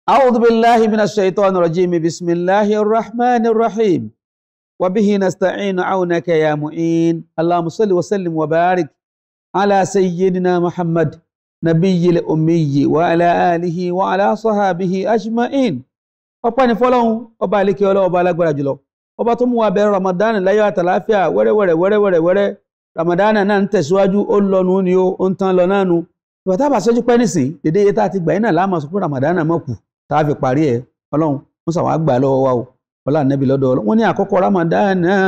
أعوذ بالله من الشيطان الرجيم بسم الله الرحمن الرحيم وبه نستعين عونك يا معين اللهم صل وسلم وبارك على سيدنا محمد نبي الأمي وعلى آله وعلى صحابه أجمعين ọpẹ́ ni fọ́lọ́run ọba àlékè ọlá ọba alágbára jùlọ ọba tó mú wa bẹ̀rẹ̀ Ramadan láyọ̀ àtàláfíà wẹ́rẹ́wẹ́rẹ́ Ramadan náà ń tẹ̀síwájú ó lọ́nu ni ó ń tán lọ náà nu ìwà tá a bá ṣẹ́jú pẹ́ nísìn dédé iye tá a ti gbà yín náà láàmú sọ pé Ramadan náà mọ̀ kù tá a fi parí ẹ̀ ọlọ́run wọ́n sàwọn àgbà lọ́wọ́ wa o ọlá nẹ́bí lọ́dọ̀ ọlọ́run wọ́n ní àkọ́kọ́ Ramadan náà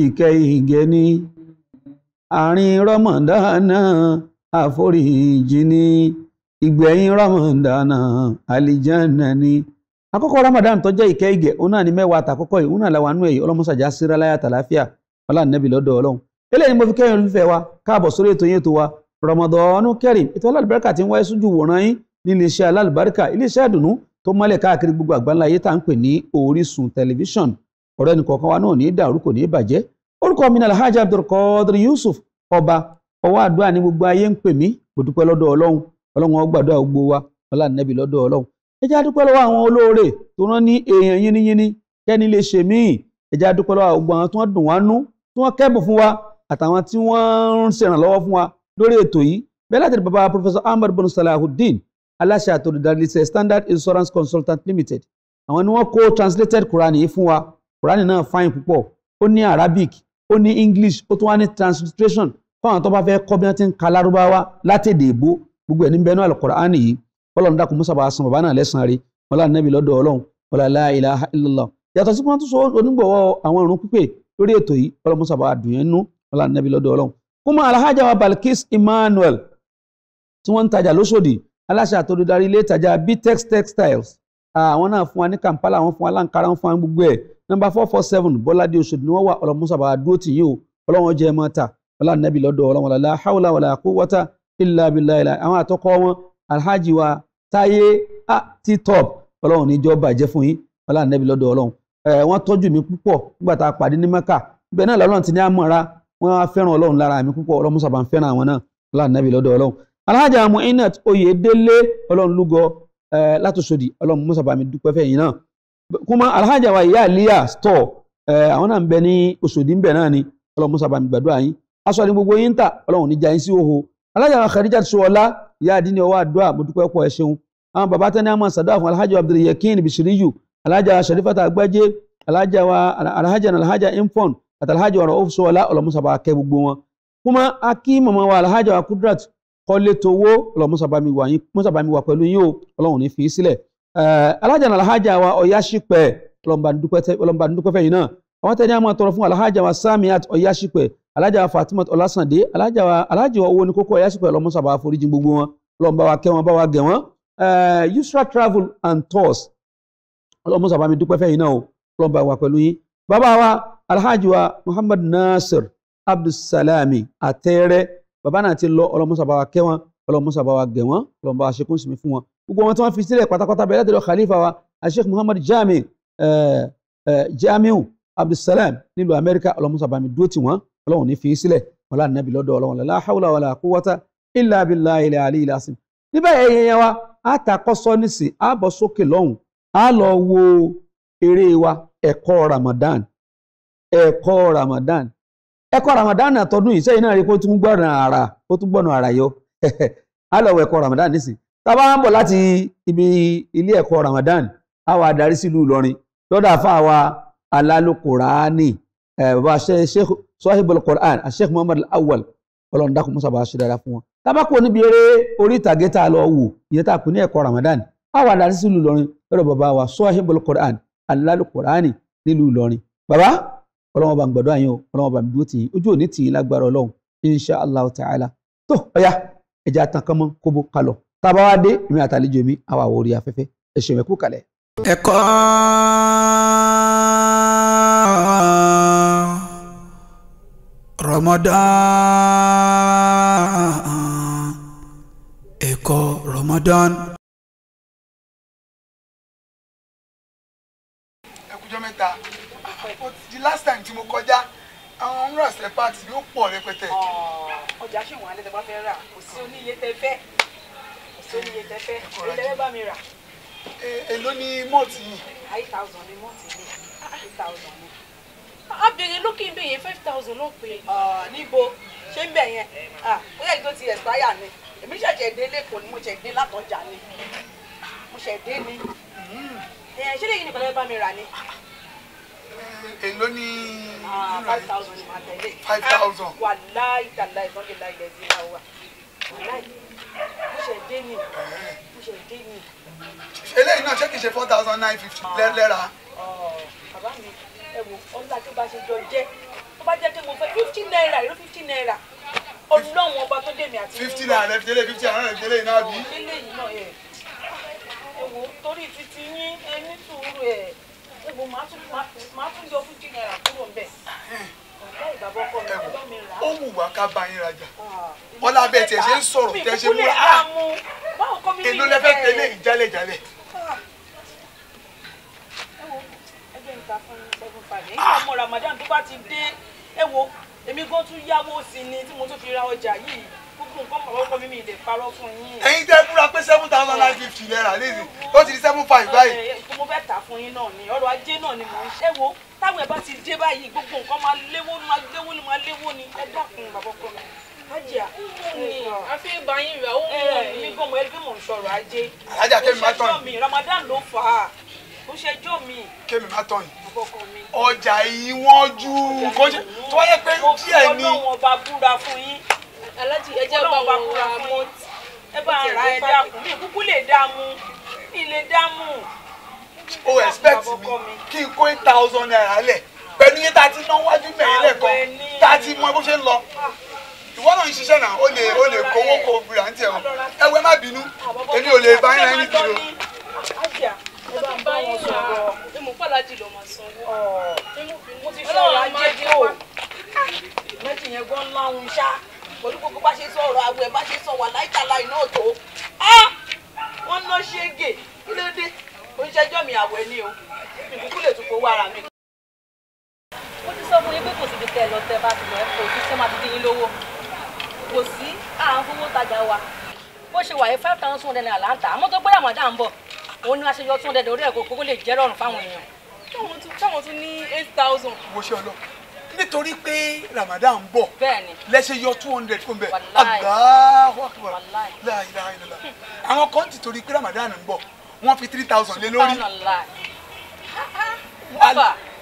ìkẹyìngẹ ní àárín Ramadan náà àforíjì ní ìgbẹ̀yìn Ramadan náà àlìjánnà ní àkọ́kọ́ Ramadan tó jẹ́ ìkẹyìngẹ òun náà ní mẹ́wàá àtàkọ́kọ́ yìí òun náà làwọn àánú ẹ̀yìn ọlọ́mọsàjà síra láyà tàlàáfíà ọlá nẹ́bí lọ́dọ̀ ọlọ́run eléyìí mo fi kẹ́yìn olùfẹ́ wa káàbọ̀ sórí ètò yẹn tó wa Ramadan Kareem ètò alálùbáríkà tí ń wáyé sójú wòran yín ní iléeṣẹ́ alálùbáríkà iléeṣẹ́ ìdùnnú tó mọ́lẹ̀ káàkiri gbogbo àgbáńlá ayé tá à ń pè ní Orísun tẹlifíṣọ̀n ọ̀rọ̀ ẹnì kọ̀ọ̀kan wa náà ní dàrú kò ní bàjẹ́ orúkọ mi ní Alhaji Abdulkadir Yusuf ọba ọwọ́ àdúrà ní gbogbo ayé ń pè mí kò dúpẹ́ lọ́dọ̀ ọlọ́run ó gbàdúrà gbogbo wa ọlá nẹ́bí lọ́dọ̀ ọlọ́run ẹ jẹ́ á dúpẹ́ lọ́wọ́ àwọn olóore tó rán ní èèyàn yínníyínní kẹ́ni lè ṣe míì ẹ jẹ́ á dúpẹ́ lọ́wọ́ gbogbo àwọn tí wọ́n dùn wá nú tí wọ́n kẹ́bùn fún wa àtàwọn tí wọ́n ń ṣèrànlọ́wọ́ fún wa lórí ètò yìí bẹ́ẹ̀ láti bàbá Professor Ahmad bin Salahuddin aláṣẹ àtòlùdarí iléeṣẹ́ Standard Insurance Consultant Limited àwọn ni wọ́n kó translated Quran yìí fún wa Quran náà fine púpọ̀ ó ní Arabic ó ní English ó tún wá ní transliteration fáwọn tó bá fẹ́ kọ́ bí wọ́n ti ń ka Lárúbáwá látèdè èbó gbogbo ẹ̀ ní bẹ́ẹ̀ náà Al-Quran yìí Ọlọ́run dákun musa bá san bàbá náà lẹ́sàn-án rí wọlá nẹ́bí lọ́dọ̀ Ọlọ́run wọlá la ilaha illallah yàtọ̀ sí wọ́n tún sọ onígbọ̀wọ́ àwọn ìrun pípé lórí ètò yìí Ọlọ́run musa bá dùn yẹn nú wọlá nẹ́bí lọ́dọ̀ Ọlọ́run kúmọ̀ Alhaja wa Balkis Emmanuel tí wọ́n ń tajà lóṣòdì aláṣẹ àtòlùdarí ilé ìtajà Btex Textiles àwọn náà fún wa ní Kampala wọ́n fún wa láǹkárá wọ́n fún wa gbogbo ẹ̀ nọ́mbà 447 Bọ́ládé Òṣòdì ni wọ́n wà Ọlọ́run musa bá dúró tì yín o Ọlọ́run jẹ́ mọ́ ta wọlá nẹ́bí lọ́dọ̀ Ọlọ́run la hawla wala quwwata illa billahi àwọn àtọkọ wọn Alhaji wa Táyé T-Top Ọlọ́run níjọ́ bàjẹ́ fún yín wọlá nẹ́bí lọ́dọ̀ Ọlọ́run wọ́n tọ́jú mi púpọ̀ nígbà tá a pàdé ní Mẹ́kà ibẹ̀ náà lọ́lọ́run ti ní àmọ́ra wọ́n á fẹ́ràn Ọlọ́run lára mi púpọ̀ Ọlọ́run musa bá ń fẹ́ràn àwọn náà wọlá nẹ́bí lọ́dọ̀ Ọlọ́run Alhaja Muinat Oyèdélé Ọlọ́run lúgọ látòṣòdì Ọlọ́run musa bá mi dúpẹ́ fẹ́yìn náà kúmọ́ Alhaja wa Ìyá Àlíyà store àwọn náà ń bẹ ní Òṣòdì ń bẹ náà ni Ọlọ́run musa bá mi gbàdúrà yín aṣọ ni gbogbo yín tà Ọlọ́run níjà yín sí òhò Alhaja wa Khadija Ṣọlá ìyá àdínní ọwọ́ àdúrà mo dúpẹ́ pọ̀ ẹ ṣeun àwọn bàbá tẹ́ni àmọ́ sàdá fún Alhaji Abdul Yakin Bishiriyu Alhaja Sharifata Agbájé Alhaja Infon àti Alhaji wa Rauf Ṣọlá Ọlọ́run musa bá kẹ́ gbogbo wọn kúmọ́ akí mọ̀mọ́ wa Alhaja wa Kudrat kọ́lé towó Ọlọ́run musa bá mi wà pẹ̀lú yín o Ọlọ́run ní fi sílẹ̀ Alhaja wa Ọ̀yáṣípẹ̀ Ọlọ́run bá dúpẹ́ fẹ́yìn náà àwọn tẹ́ni àmọ́ tọrọ fún Alhaja wa Samiat Ọ̀yáṣípẹ̀ Alhaja wa Fatima Ọlásàndé Alhaji wa owó ní kókó Ọ̀yáṣípẹ̀ Ọlọ́run musa bá foríjì gbogbo wọn Ọlọ́run bá wa kẹ́ wọn bá wa gẹ̀ wọ́n Yusra Travel and Tours Ọlọ́run musa bá mi dúpẹ́ fẹ́yìn náà o Ọlọ́run bá wà pẹ̀lú yín bàbá wa Alhaji wa Muhammad Nasir Abdulsalami Àtẹ́rẹ́ bàbá náà ti lọ Ọlọ́run musa bá wa kẹ́ wọn Ọlọ́run musa bá wa gẹ̀ wọ́n Ọlọ́run bá wa ṣe kún sí mi fún wọn gbogbo wọn tí wọ́n fi sílẹ̀ pátápátá bẹ̀rẹ̀ láti lọ Khalifa wa Sheikh Muhammad Jamiu Abdulsalam nílùú Amẹ́ríkà Ọlọ́run musa bá mi dúró tì wọ́n Ọlọ́run ní fi sílẹ̀ wọlá nàbí lọ́dọ̀ Ọlọ́run la hawla wala quwwata illa billahi al-aliyyil azim níbẹ̀ ẹ̀yẹ̀yẹ̀ wa a ta kọ́sọ́ nísì a bọ̀ sókè lọ́hùn a lọ wo eré wa ẹ̀kọ́ Ramadan àtọ́dún yìí sẹ́yìn náà rí pé ó tún gbọ́nà àrà yọ a lọ wo ẹ̀kọ́ Ramadan nísì tá a bá ń bọ̀ láti ibi ilé ẹ̀kọ́ Ramadan a wà darí sílùú Ìlọrin lọ́dọ̀ àfa wa alálùkùránì bàbá Sheikh Sahibul Quran Sheikh Muhammad Al-Awwal Ọlọ́run dákun musa bá ṣe dára fún wọn tabako níbi eré orí ìtàgé tá a lọ wò ìyẹn tá a pè ní ẹ̀kọ́ Ramadan a wà darí sílùú Ìlọrin lọ́dọ̀ bàbá wa Sahibul Quran alálùkùránì nílùú Ìlọrin bàbá Ọlọ́run bá ń gbọ́dọ̀ àyàn Ọlọ́run bá ń dúró tì yín ojú òní tì yín lágbára Ọlọ́run insha Allah ta'ala tó ọ̀yá ẹja tán kán mọ́ kóbó kalọ̀ tábà wá dé èmi àtàlejò mi àwa orí afẹ́fẹ́ ẹ̀ṣẹ̀ mẹ́kú kalẹ̀. ẹ̀kọ́ Ramadan ẹ̀kọ́ Ramadan. ẹkùjọ́ mẹ́ta the last time tí mo kọjá àwọn ń rà sẹ́pàtì yóò pọ̀ rẹpẹtẹ. ọjà ṣì wọ́n alẹ́ tẹ́ bá fẹ́ rà kò sí oníye tẹ́ fẹ́ èyí tẹ́ bá mi rà èló ni mọ́ọ̀tì yìí. 5,000 ni mọ́ọ̀tì mi 5,000 ni. abèrè lókè ń bèyẹn 5,000 ló pé. níbo ṣé ń bẹ̀ yẹn ó yẹ kí tó ti expire ni èmi ṣẹ̀ṣẹ̀ dé lẹ́kọ̀ọ́ ni mo ṣẹ̀ dé látọjà ni mo ṣẹ̀ dé ni ṣé lèyìn nìkan lè bá mi rà ni. èló ni. 5,000 ni màá tẹ̀lé. 5,000. wàláì tàláì ìtọ́jú láì lẹ́sìn náà wà wàláì mo ṣẹ̀ dé ni mo ṣẹ̀ dé ni. eléyìí náà ṣé kìí ṣe 4,950 lẹ́ra. bàbá mi ẹ wo ọlá tó bá ṣe jọ jẹ́ tó bá jẹ́ pé mo fẹ́ 50 naira ìlú 50 naira ọlọ́run ọba tó dé mi àti 50 naira rẹ̀ fi délé 50 naira rẹ̀ fi délé iná bí. eléyìí náà ẹ wo torí títí yín ẹni sùúrù ẹ wo máa tún yọ 50 naira kúrò ń bẹ̀ ọ̀gá ìbàbọ̀ ọkọ mi ẹ bá mi rà á. ó wù wá ká bá yín rajà ọlá bẹ́ẹ̀ tiẹ̀ ṣe ń sọ̀rọ̀ tẹ́ ṣe múra èló lẹ́fẹ̀ẹ́ tẹ́lẹ̀ ìjálẹ̀jálẹ̀. èyí ọmọ Ramadan tó bá ti dé ẹ wo èmi gan tún yáwó sí ni tí mo tún fi ra ọjà yìí gbogbo nǹkan mọ̀ ọkọ mi lè parọ́ fún yín. ẹ̀yin tẹ́ múra pé 7,950 naira léyìí ó ti di 7,500 báyìí. mo fẹ́ tà fún yín náà ni ọrọ̀ ajé náà ni mò ń ṣe wo táwọn ẹ̀ bá ti dé báyìí gbogbo nǹkan máa léwó ni ẹ dákun bàbá ọkọ mi. ajá àfi bá yín rà ó mú mi gan mọ̀ ẹ́ bí mò ń sọ̀rọ̀ ajé. alájà kémi má tán yìí Ramadan ló fà á ó ṣẹjọ́ mi. kémi má tán yìí ọjà yìí wọ́n ju tó wáyé pé díẹ̀ ni. mo fi Ọlọ́run ọba búra fún yín. alájì ẹ jẹ́ bá wọn ra mọ́ ẹ bá ra ẹ dákun mi kúkú lè dààmú mi lè dààmú. o expect mi kí n kó 8,000 naira lẹ̀ pẹ̀lú iye tá a ti ná wájú mẹ́rin lẹ́ẹ̀kan tá a ti mọ bó ṣe ń lọ ìwọ náà ń ṣiṣẹ́ náà ó lè kówó kó bìrà ń tiẹ̀ o ẹ wẹ́ má bínú èmi ò lè bá yín lẹ́yìn dúró. ẹ bá ń bá wọn sọ̀rọ̀ ẹ mọ̀ pàlájì ló máa sanwó. mo ti sọ̀rọ̀ ajé tó méjì yẹn gan láwọn ṣá pẹ̀lú gbogbo bá ṣe sọ̀rọ̀ àwẹ̀ bá ṣe sọ wà láìtàláì náà tó wọ́n ná ṣége kí ló dé oníṣẹ́jọ́ mi àwẹ̀ ni o mi kúkú lè tún fowó ara mi. mo ti sọ fún yín pé kò síbi tẹ́ ẹ lọ tẹ́ bá ti lọ ẹ kò tí sẹ́ máa ti dín yín lówó kò sí à ń fowó tajà wa bó ṣe wà yìí 5,200 naira là ń tà àmọ́ tó gbé Ramadan ń bọ̀ òun ni a ṣe yọ 200 orí ẹ̀ kókó lè jẹ́ rọrùn fáwọn èèyàn. táwọn tún ní 8,000. wo ṣe ọlọ nítorí pé Ramadan ń bọ̀ lẹ́sẹ̀ yọ 200 fún bẹ́ẹ̀ Allahu Akbar la ilaha illallah àwọn kan ti torí pé Ramadan ń bọ̀ wọ́n fi 3,000 lé lórí.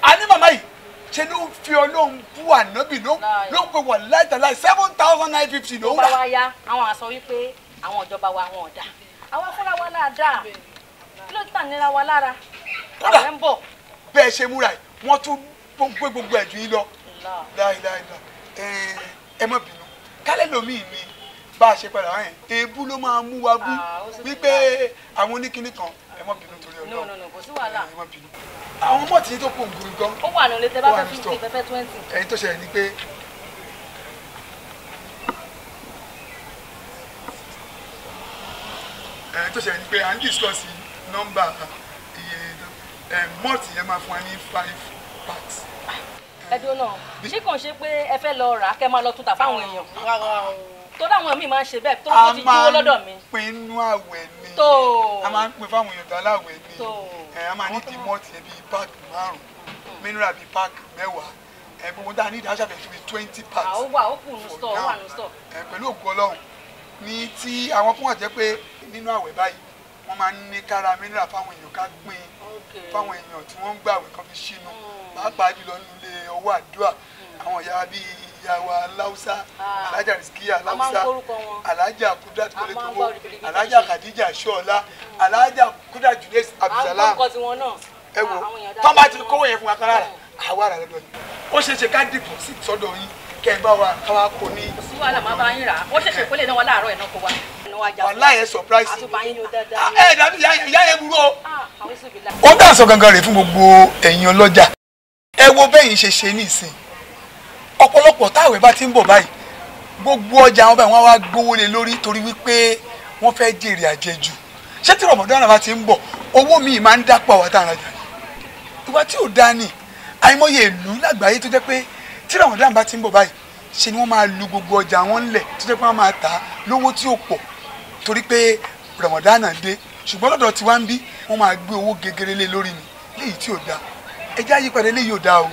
a ní màmá yìí ṣe ló fi Ọlọ́run bú ànábì ló ń pe wà láìtàláì 7,950 ló ń rà. tó bá wá yá àwọn àṣọ wípé àwọn ìjọba wa wọn ò dáa àwọn fúnra wa náà dáa kí ló tàn nira wa lára àwọn ń bọ̀. bẹ́ẹ̀ ṣe múra yìí wọ́n tún gbé gbogbo ẹ̀jú yín lọ láìláìlá ẹ má bínú kálẹ̀ lómìn ni bá a ṣe padà wáyẹn èébú ló máa mú wa bú wípé àwọn oníkíní kan ẹ má bínú torí Ọlọ́run. no kò sí wàhálà. ẹ má bínú àwọn mọ́ọ̀tì tó kó ògùn gan. ó wà nílé tẹ bá fẹ́ 50 fẹ́fẹ́ 20. ẹ̀yin tó ṣẹlẹ̀ ni pé à ń discuss nọ́mbà iye mọ́ọ̀tì yẹn máa fún wa ní 5 parts. ẹdùn náà ṣé kàn ṣe pé ẹ fẹ́ lọ rà á kẹ́ máa lọ tún tà fáwọn èèyàn tó dáwọn míì máa ń ṣe bẹ́ẹ̀ tó ti jíwó lọ́dọ̀ mi. a máa ń pinnu àwẹ̀ ni a máa ń pin fáwọn èèyàn tó aláwẹ̀ ni a máa ní di mọ́ọ̀tì yẹn bíi páàkì 5 mineral bíi páàkì 10 gbogbo dáa ní ìdájọ́ àbẹ̀tún bíi 20 parts. ó wà ó kù ní store ó wà ní store. pẹ̀lú ògùn Ọlọ́run ní tí àwọn fún ọ̀jẹ́ pé nínú àwẹ̀ báyìí wọ́n máa ń ní kára mineral fáwọn èèyàn ká gbìn fáwọn èèyàn tí wọ́n ń gbàwẹ̀ kan fi ṣínú pàápàá jùlọ nílé ọwọ́ àdúrà àwọn ìyá bíi ìyàwó aláùsá alájà rìsíkíyà aláùsá alájà kúdà tólótówó alájà kàdíjà ṣọlá alájà kúdà julius abdulsalam ẹ wo tọ́ bá ti kówó yẹn fún wa kára rà àwa rà lọ́dọ̀ yìí ó ṣeé ṣe ká dìbò sí sọ́dọ̀ yín kẹ́ ẹ bá wa káwa kò ní. kò sí wàhálà máa bá yín rà ó ṣẹ̀ṣẹ̀ pélé náà wà láàárọ̀ ẹ̀ náà kó wa. wàhálà yẹn surprise. àtúbà yín ni ó dáadáa. ẹ dàbí ìyá yẹn burú o. ó dà sọ gangan rè fún gbogbo ẹ̀yin ọlọ́jà ẹ wo bẹ́yìn ṣe ṣe nísìn ọ̀pọ̀lọpọ̀ táwẹ̀ bá ti ń bọ̀ báyìí gbogbo ọjà wọn báyìí wọ́n wá gbówó lé lórí torí wípé wọ́n fẹ́ jèrè àjẹjù ṣé tí Ramadan bá ti ń bọ̀ owó míì máa ń dápọ̀ àwọn táwọn arajà ìwà tí ò dá ní àìmọye ìlú lágbàáyé tó jẹ́ pé tí Ramadan bá ti ń bọ̀ báyìí ṣe ni wọ́n máa lu gbogbo ọjà wọn lẹ̀ tó jẹ́ pé wọ́n máa tà á lówó tí ò pọ̀ torí pé Ramadan dé ṣùgbọ́n lọ́dọ̀ tí wá ń bí wọ́n máa gbé owó gegere lé lórí ni léyìí tí ò dáa ẹ jẹ́ àyípadà léyìí ò dáa o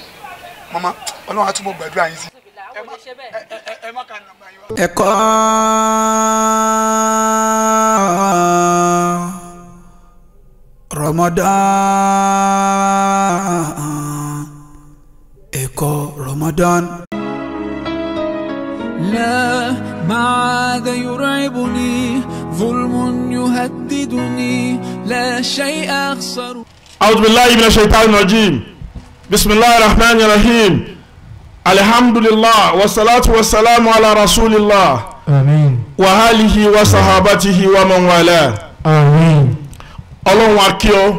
màmá ọlọ́run á túbọ̀ gbàdúrà yín sí. ẹ má ka nàmbá yín wá. ẹ̀kọ́ Ramadan ẹ̀kọ́ Ramadan. لا ما عاد يرعبني ظلم يهددني لا شيء أخسر. أعوذ بالله من الشيطان الرجيم بسم الله الرحمن الرحيم الحمد لله والصلاة والسلام على رسول الله آمين وآله وصحابته ومن والاه آمين. Ọlọ́run akíọ́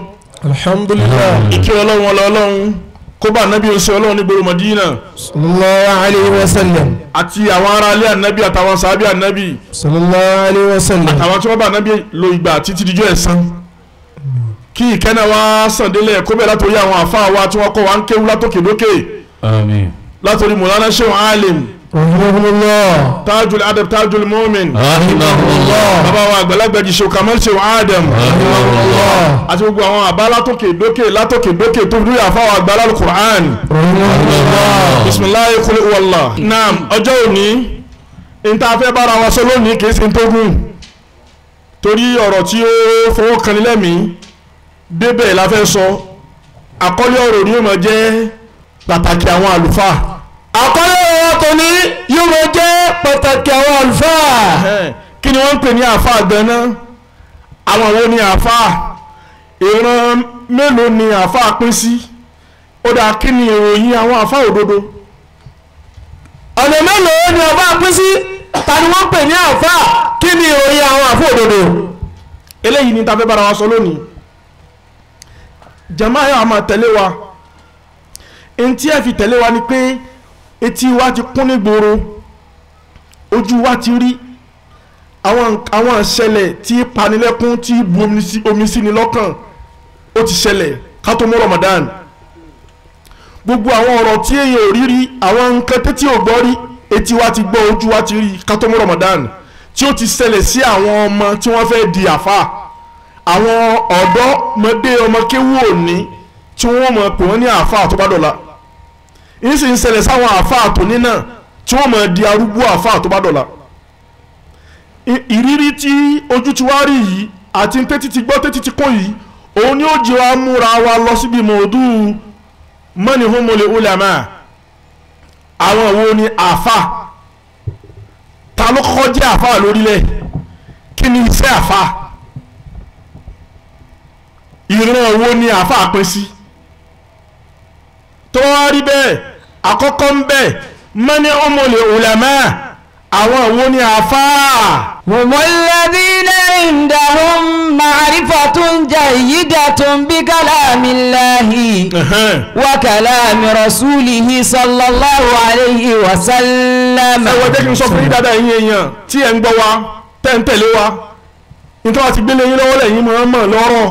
alhamdulillah ìkí Ọlọ́run Ọlọ́run kó bá Ànábì ó ṣe Ọlọ́run ní gbòòrò Madina sallallahu alayhi wa sallam àti àwọn ará ilé Ànábì àtàwọn sàábì Ànábì sallallahu alayhi wa sallam àtàwọn tí wọ́n bá Ànábì lo ìgbà títí dijọ́ ẹ̀san kí ìkẹ́nà wa sàn délẹ̀ kó bẹ̀rẹ̀ látòrí àwọn àfáà wa tí wọ́n kọ́ wa ń kéwú látòkè lókè àmín látòrí Mawlana Sheikh Alim rahimahullah tajul adab tajul mu'min rahimahullah bàbá wa àgbàlagbà jí Sheikh Kamal Sheikh Adam rahimahullah àti gbogbo àwọn àbá látòkè dókè tó dúró àfáà wa àgbàlá al-Qur'an rahimahullah bismillahir qul huwallah naam ọjọ́ òní ìta fẹ́ bára wa sọ lónìí kìí ṣe tó gùn torí ọ̀rọ̀ tí ó fọwọ́ kan nílẹ̀mí débẹ̀ la fẹ́ sọ àkọlé ọ̀rọ̀ ni yóò máa jẹ́ pàtàkì àwọn àlùfáà àkọlé ọ̀rọ̀ tó ní yóò máa jẹ́ pàtàkì àwọn àlùfáà kí ni wọ́n ń pè ní àfáà gan-an àwọn wo ni àfáà ìran mélòó ni àfáà pín sí ó dáa kí ni ìròyìn àwọn àfáà òdodo ọ̀nà mélòó ni àfáà pín sí ta ni wọ́n pè ní àfáà kí ni ìròyìn àwọn àfáà òdodo eléyìí ni ta fẹ́ bára wa sọ lónìí jama'a yà máa tẹ̀lé wa in tí ẹ fi tẹ̀lé wa ni pé etí wa ti kún ní gbòòrò ojú wa ti rí àwọn ìṣẹ̀lẹ̀ tí panilẹ́kún tí bu omi sí ni lọ́kàn ó ti ṣẹlẹ̀ ká tó mú Ramadan gbogbo àwọn ọ̀rọ̀ tí èyàn ò rí rí àwọn nǹkan tẹ́tí ò gbọ́ rí etí wa ti gbọ́ ojú wa ti rí ká tó mú Ramadan tí ó ti ṣẹlẹ̀ sí àwọn ọmọ tí wọ́n fẹ́ di àfáà àwọn ọ̀dọ́mọdé ọmọ kéwú òní tí wọ́n mọ̀ pé wọ́n ní àáfàá tó bá dọ̀la yìí sì ń ṣẹlẹ̀ sáwọn àáfàá tòní náà tí wọ́n mọ̀ di arúgbó àáfàá tó bá dọ̀la ìrírí tí ojú ti wá rí yìí àti tẹ́tí ti gbọ́ tẹ́tí ti kọ́ yìí òun ni ó jẹ́ wa múra wa lọ síbi mọ̀ọ́dú mọ́ni humul ulama àwọn wo ni àáfàá ta ló kọ́kọ́ jẹ́ àáfàá lórílẹ̀ kí ni iṣẹ́ àáfàá ìran owó ni àáfàá pín sí tó wá rí bẹ́ẹ̀ àkọ́kọ́ ń bẹ̀ mọ́ni humul ulama àwọn owó ni àáfàá. humul ladhina indahum ma'rifatun jayyidatun bi kalamillahi wa kalami rasulihi sallallahu alayhi wa sallam. ẹ wọ́n jẹ́ kí n sọ fún yín dáadáa ẹ̀yin èèyàn tí ẹ̀ ń gbọ́ wa tẹ́ ń tẹ̀lé wa nítorí àti gbélé yín lọ́wọ́ lẹ́yìn mọ̀ lọ́rọ̀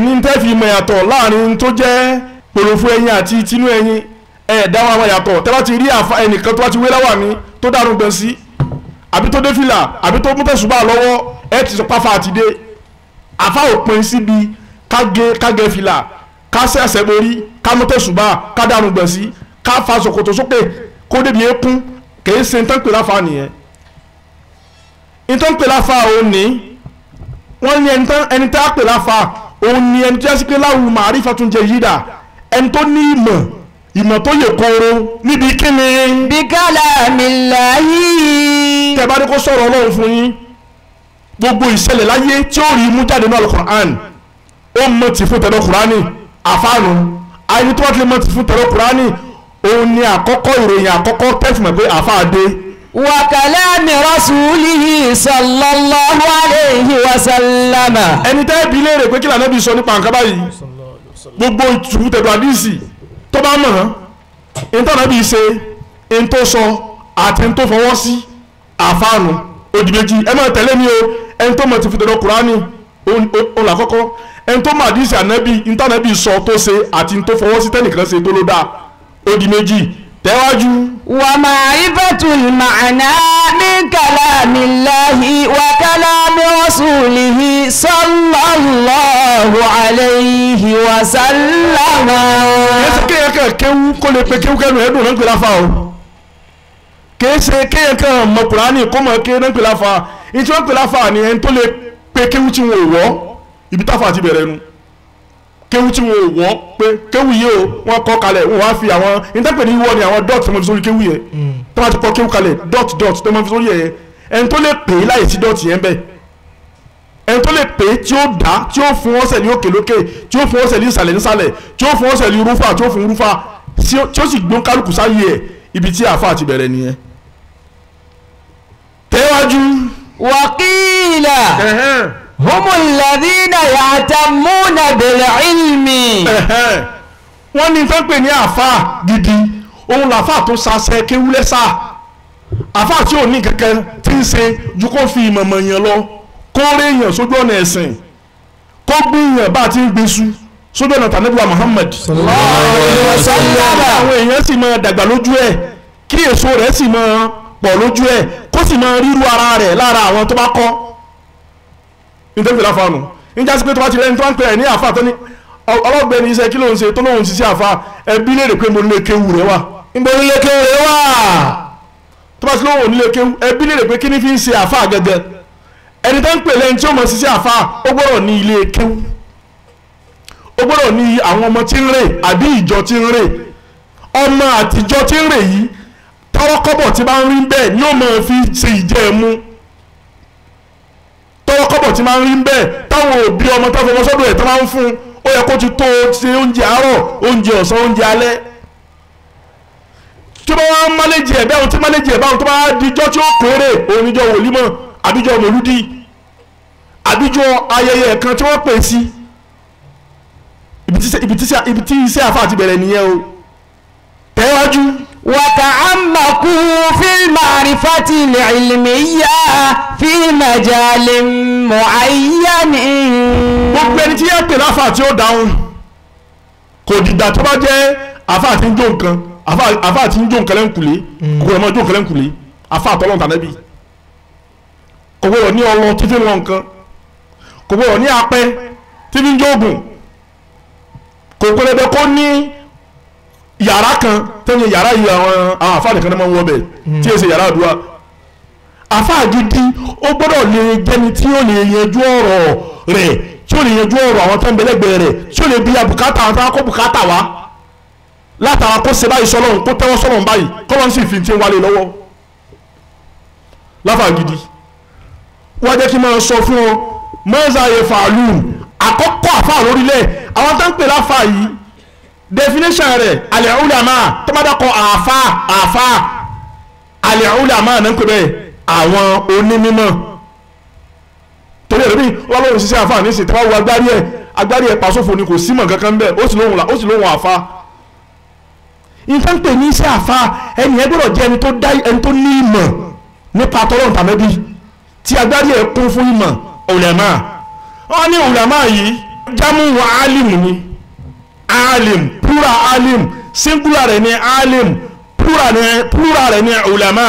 ní tẹ́ fi mọ̀ yàtọ̀ láàrin tó jẹ́ pòlòfó ẹyin àti tinú ẹyin dáwọn àwọn yàtọ̀ tẹ́ bá ti rí àfa ẹnìkan tó bá ti wé láwà ní tó dárun gbọ̀n sí àbí tó dé fìlà àbí tó mú tẹ̀sùbà lọ́wọ́ ti sọ páfá àti dé àfa òpin síbi kágẹ fìlà ká sẹ̀sẹ̀ borí ká mú tẹ̀sùbà ká dárun gbọ̀n sí ká fa ṣòkòtò sókè kó débi eékún kèé ṣe nǹkan pè láfa nìyẹn nǹkan pè láfa òun ní wọ́n ní ẹni tá a pè láfa òun ni ẹni tó yẹ sí pé láwùú ma'rifatun jayyida ẹni tó ní ìmọ̀ tó yẹ kóró níbi kíni. bi kalamillahi. tẹ́ bá ní kó sọ̀rọ̀ Ọlọ́run fún yín gbogbo ìṣẹ̀lẹ̀ láyé tí ó rí mú jáde náà al-Qur'an ó mọ̀ tì fún tẹ̀lé Qur'ani àfáànù àyè tó wá ti mọ̀ tì fún tẹ̀lé Qur'ani òun ni àkọ́kọ́ ìròyìn àkọ́kọ́ tẹ́sìmọ̀ pé àfáà dé. wa kalami rasulihi sallallahu alayhi wa sallam. ẹni tẹ́ bí léèrè pé kí l'Ànábì sọ nípa nǹkan báyìí gbogbo ìtùkù tẹ̀dọ̀ àdìsí tó bá mọ̀ ọ́n tó Ànábì ṣe ń tó sọ àti ń tó fọwọ́ sí àfáànù òdì méjì ẹ máa tẹ̀lé mi o ẹni tó mọ̀ ti fi tẹ̀dọ̀ Kùránì òun làkọ́kọ́ ẹni tó mọ̀ àdìsí Ànábì ń tó Ànábì sọ tó ṣe àti ń tó fọwọ́ sí tẹ́nìkan ṣe tó ló dáa òdì méjì tẹ́wájú. ومعرفة المعنى من كلام الله وكلام رسوله صلى الله عليه وسلم. ẹsẹ̀ kéèyàn kan kéwú kó lè pe kéwú kẹ́nu ẹ̀dùn náà ń pè láfa o kéèsè kéèyàn kan mọ Kùránì kó mọ kéèyàn náà ń pè láfa ní tí wọ́n pè láfa ni ẹni tó lè pe kéwú tí wọn ò wọ́ ibi táfà ti bẹ̀rẹ̀ nu kéwú tí wọn ò wọ́ pé kéwú yìí o wọ́n kọ́ kalẹ̀ wọ́n wá fi àwọn ìtẹ́pẹ̀ ní wọ́n ni àwọn dot tó mọ̀ fi sórí kéwú yẹn tó bá ti kọ́ kéwú kalẹ̀ dot tó mọ̀ fi sórí yẹn ẹni tó lè pè é láyè sí dot yẹn bẹ́ẹ̀ ẹni tó lè pè é tí ó dá tí ó fún ọ̀sẹ̀ ní òkè lókè tí ó fún ọ̀sẹ̀ ní ìsàlẹ̀ nísàlẹ̀ tí ó fún ọ̀sẹ̀ ní rúfà tí ó fún rúfà tí ó sì gbọ́n kálukú sáyé ẹ̀ ibi tí àáfà ti bẹ̀rẹ̀ nìyẹn. tẹ́wájú. وقيل هم الذين يهتمون بالعلم. wọ́n ní tán pè ní àáfà gidi òun làáfà tó sasẹ́ kéwúlẹ́ sá àáfà tí ò ní kankan tí ń ṣe ju kó fi ìmọ̀ mọ̀ yẹn lọ kó rí èèyàn sójú ọ̀nà ẹ̀sìn kó gbìyàn bá ti ń gbèsù sójú ọ̀nà tànẹ́bùwà Muhammad àwọn èèyàn sì máa dàgbà lójú ẹ̀ kí èso rẹ̀ sì máa pọ̀ lójú ẹ̀ kó sì máa ríru ara rẹ̀ lára àwọn tó bá kọ́ nítorí láfàánù níjà sí pé tó bá ti rẹ́ni tó bá ń pè ẹ̀ ní àfà tó ní ọlọ́gbẹ́ni iṣẹ́ kí ló ń ṣe tó lóun ṣiṣẹ́ àfà ẹbí léèrè pé mo nílé kéwù rẹ̀ wà níbo nílé kéwù rẹ̀ wà tó bá ti lóun nílé kéwù ẹbí léèrè pé kí ni fi ń ṣe àfà gẹ́gẹ́ ẹni tó ń pè lẹ́yìn tí ó mọ̀ ṣiṣẹ́ àfà ó gbọ́dọ̀ ní ilé kéwù ó gbọ́dọ̀ ní àwọn ọmọ tí ń rè àbí ìjọ tí ń rè ọmọ àtijọ́ tí ń rè yìí tọwọ́ kọ́bọ̀ tí bá ń rí bẹ́ẹ̀ ni ó máa fi ṣe ìjẹ́ ẹ̀mú tọwọ́ kọ́bọ̀ tí máa ń rí bẹ́ẹ̀ táwọn òbí ọmọ tó fọwọ́ sọ́dọ̀ ẹ̀ tó máa ń fún ó yẹ kó ti tó ṣe oúnjẹ àárọ̀ oúnjẹ ọ̀sán oúnjẹ alẹ́ tí wọ́n wá máléjì ẹ̀ bẹ́ẹ̀ tí máléjì ẹ̀ báwọn tó bá dijọ́ tí ó kéré oníjọ́ wòlímọ̀ àbíjọ́ mòlúdì àbíjọ́ ayẹyẹ kan tí wọ́n pè sí ibi tí iṣẹ́ àfáà ti bẹ̀rẹ̀ nìyẹn o tẹ́wájú. وتعمقوا في المعرفة العلمية في مجال معين. gbogbo ẹni tí yẹn pè láfà tí ó dáhùn kò dìgbà tó bá jẹ́ àfà tí ń jó nǹkan àfà tí ń jó nǹkan lẹ́ǹkùlé kò gbọdọ̀ máa jó nǹkan lẹ́ǹkùlé àfà àtọ́lọ́ǹtà nẹ́bí kò gbọdọ̀ ní ọlọ títí ń lọ nǹkan kò gbọdọ̀ ní apẹ́ tí fi ń jó oògùn kò gbọdọ̀ kó ní yàrá kan tẹ́yìn yàrá yìí àwọn àfáà nìkan náà máa ń wọ bẹ̀ tí èsì yàrá àdúrà àfáà gidi ó gbọ́dọ̀ lè jẹni tí ó lè yanjú ọ̀rọ̀ rẹ̀ tí ó lè yanjú ọ̀rọ̀ àwọn tó ń bẹ̀lẹ́gbẹ̀ẹ́ rẹ̀ tí ó lè bí abùkátà àwọn tó ń kó bùkátà wá látara kó ṣe báyìí sọlọ́run kó tẹ́wọ́ sọlọ́run báyìí kọ́lọ́n sì fi ti ń wálé lọ́wọ́ láfáà gidi wọ́n jẹ́ kí n máa sọ fún ọ mọ́sáyé fàálù àkọ́kọ́ àfáà lórílẹ̀ àwọn tó ń pè láfáà yìí definition rẹ̀ al-ulama tó bá dákọ̀ àfà al-ulama náà ń pè bẹ́ẹ̀ àwọn onímọ̀ torí ẹ̀rọ bí wọ́n lóun ṣiṣẹ́ àfà ní ìsìn tí wọ́n wo agbárí ẹ̀ pàṣọ́fò ni kò símọ̀ kankan bẹ́ẹ̀ ó sì lóun àfà nǹkan pè ní iṣẹ́ àfà ẹni ẹ gbọ́dọ̀ jẹ́ ẹni tó ní ìmọ̀ nípa tọ́lọ́run tàbí tí agbárí ẹ̀ kún fún ìmọ̀ ulama wọ́n ní ulama yìí jámù wa alimu ni alim plural alim singular rẹ̀ ní alim plural rẹ̀ ní ulama.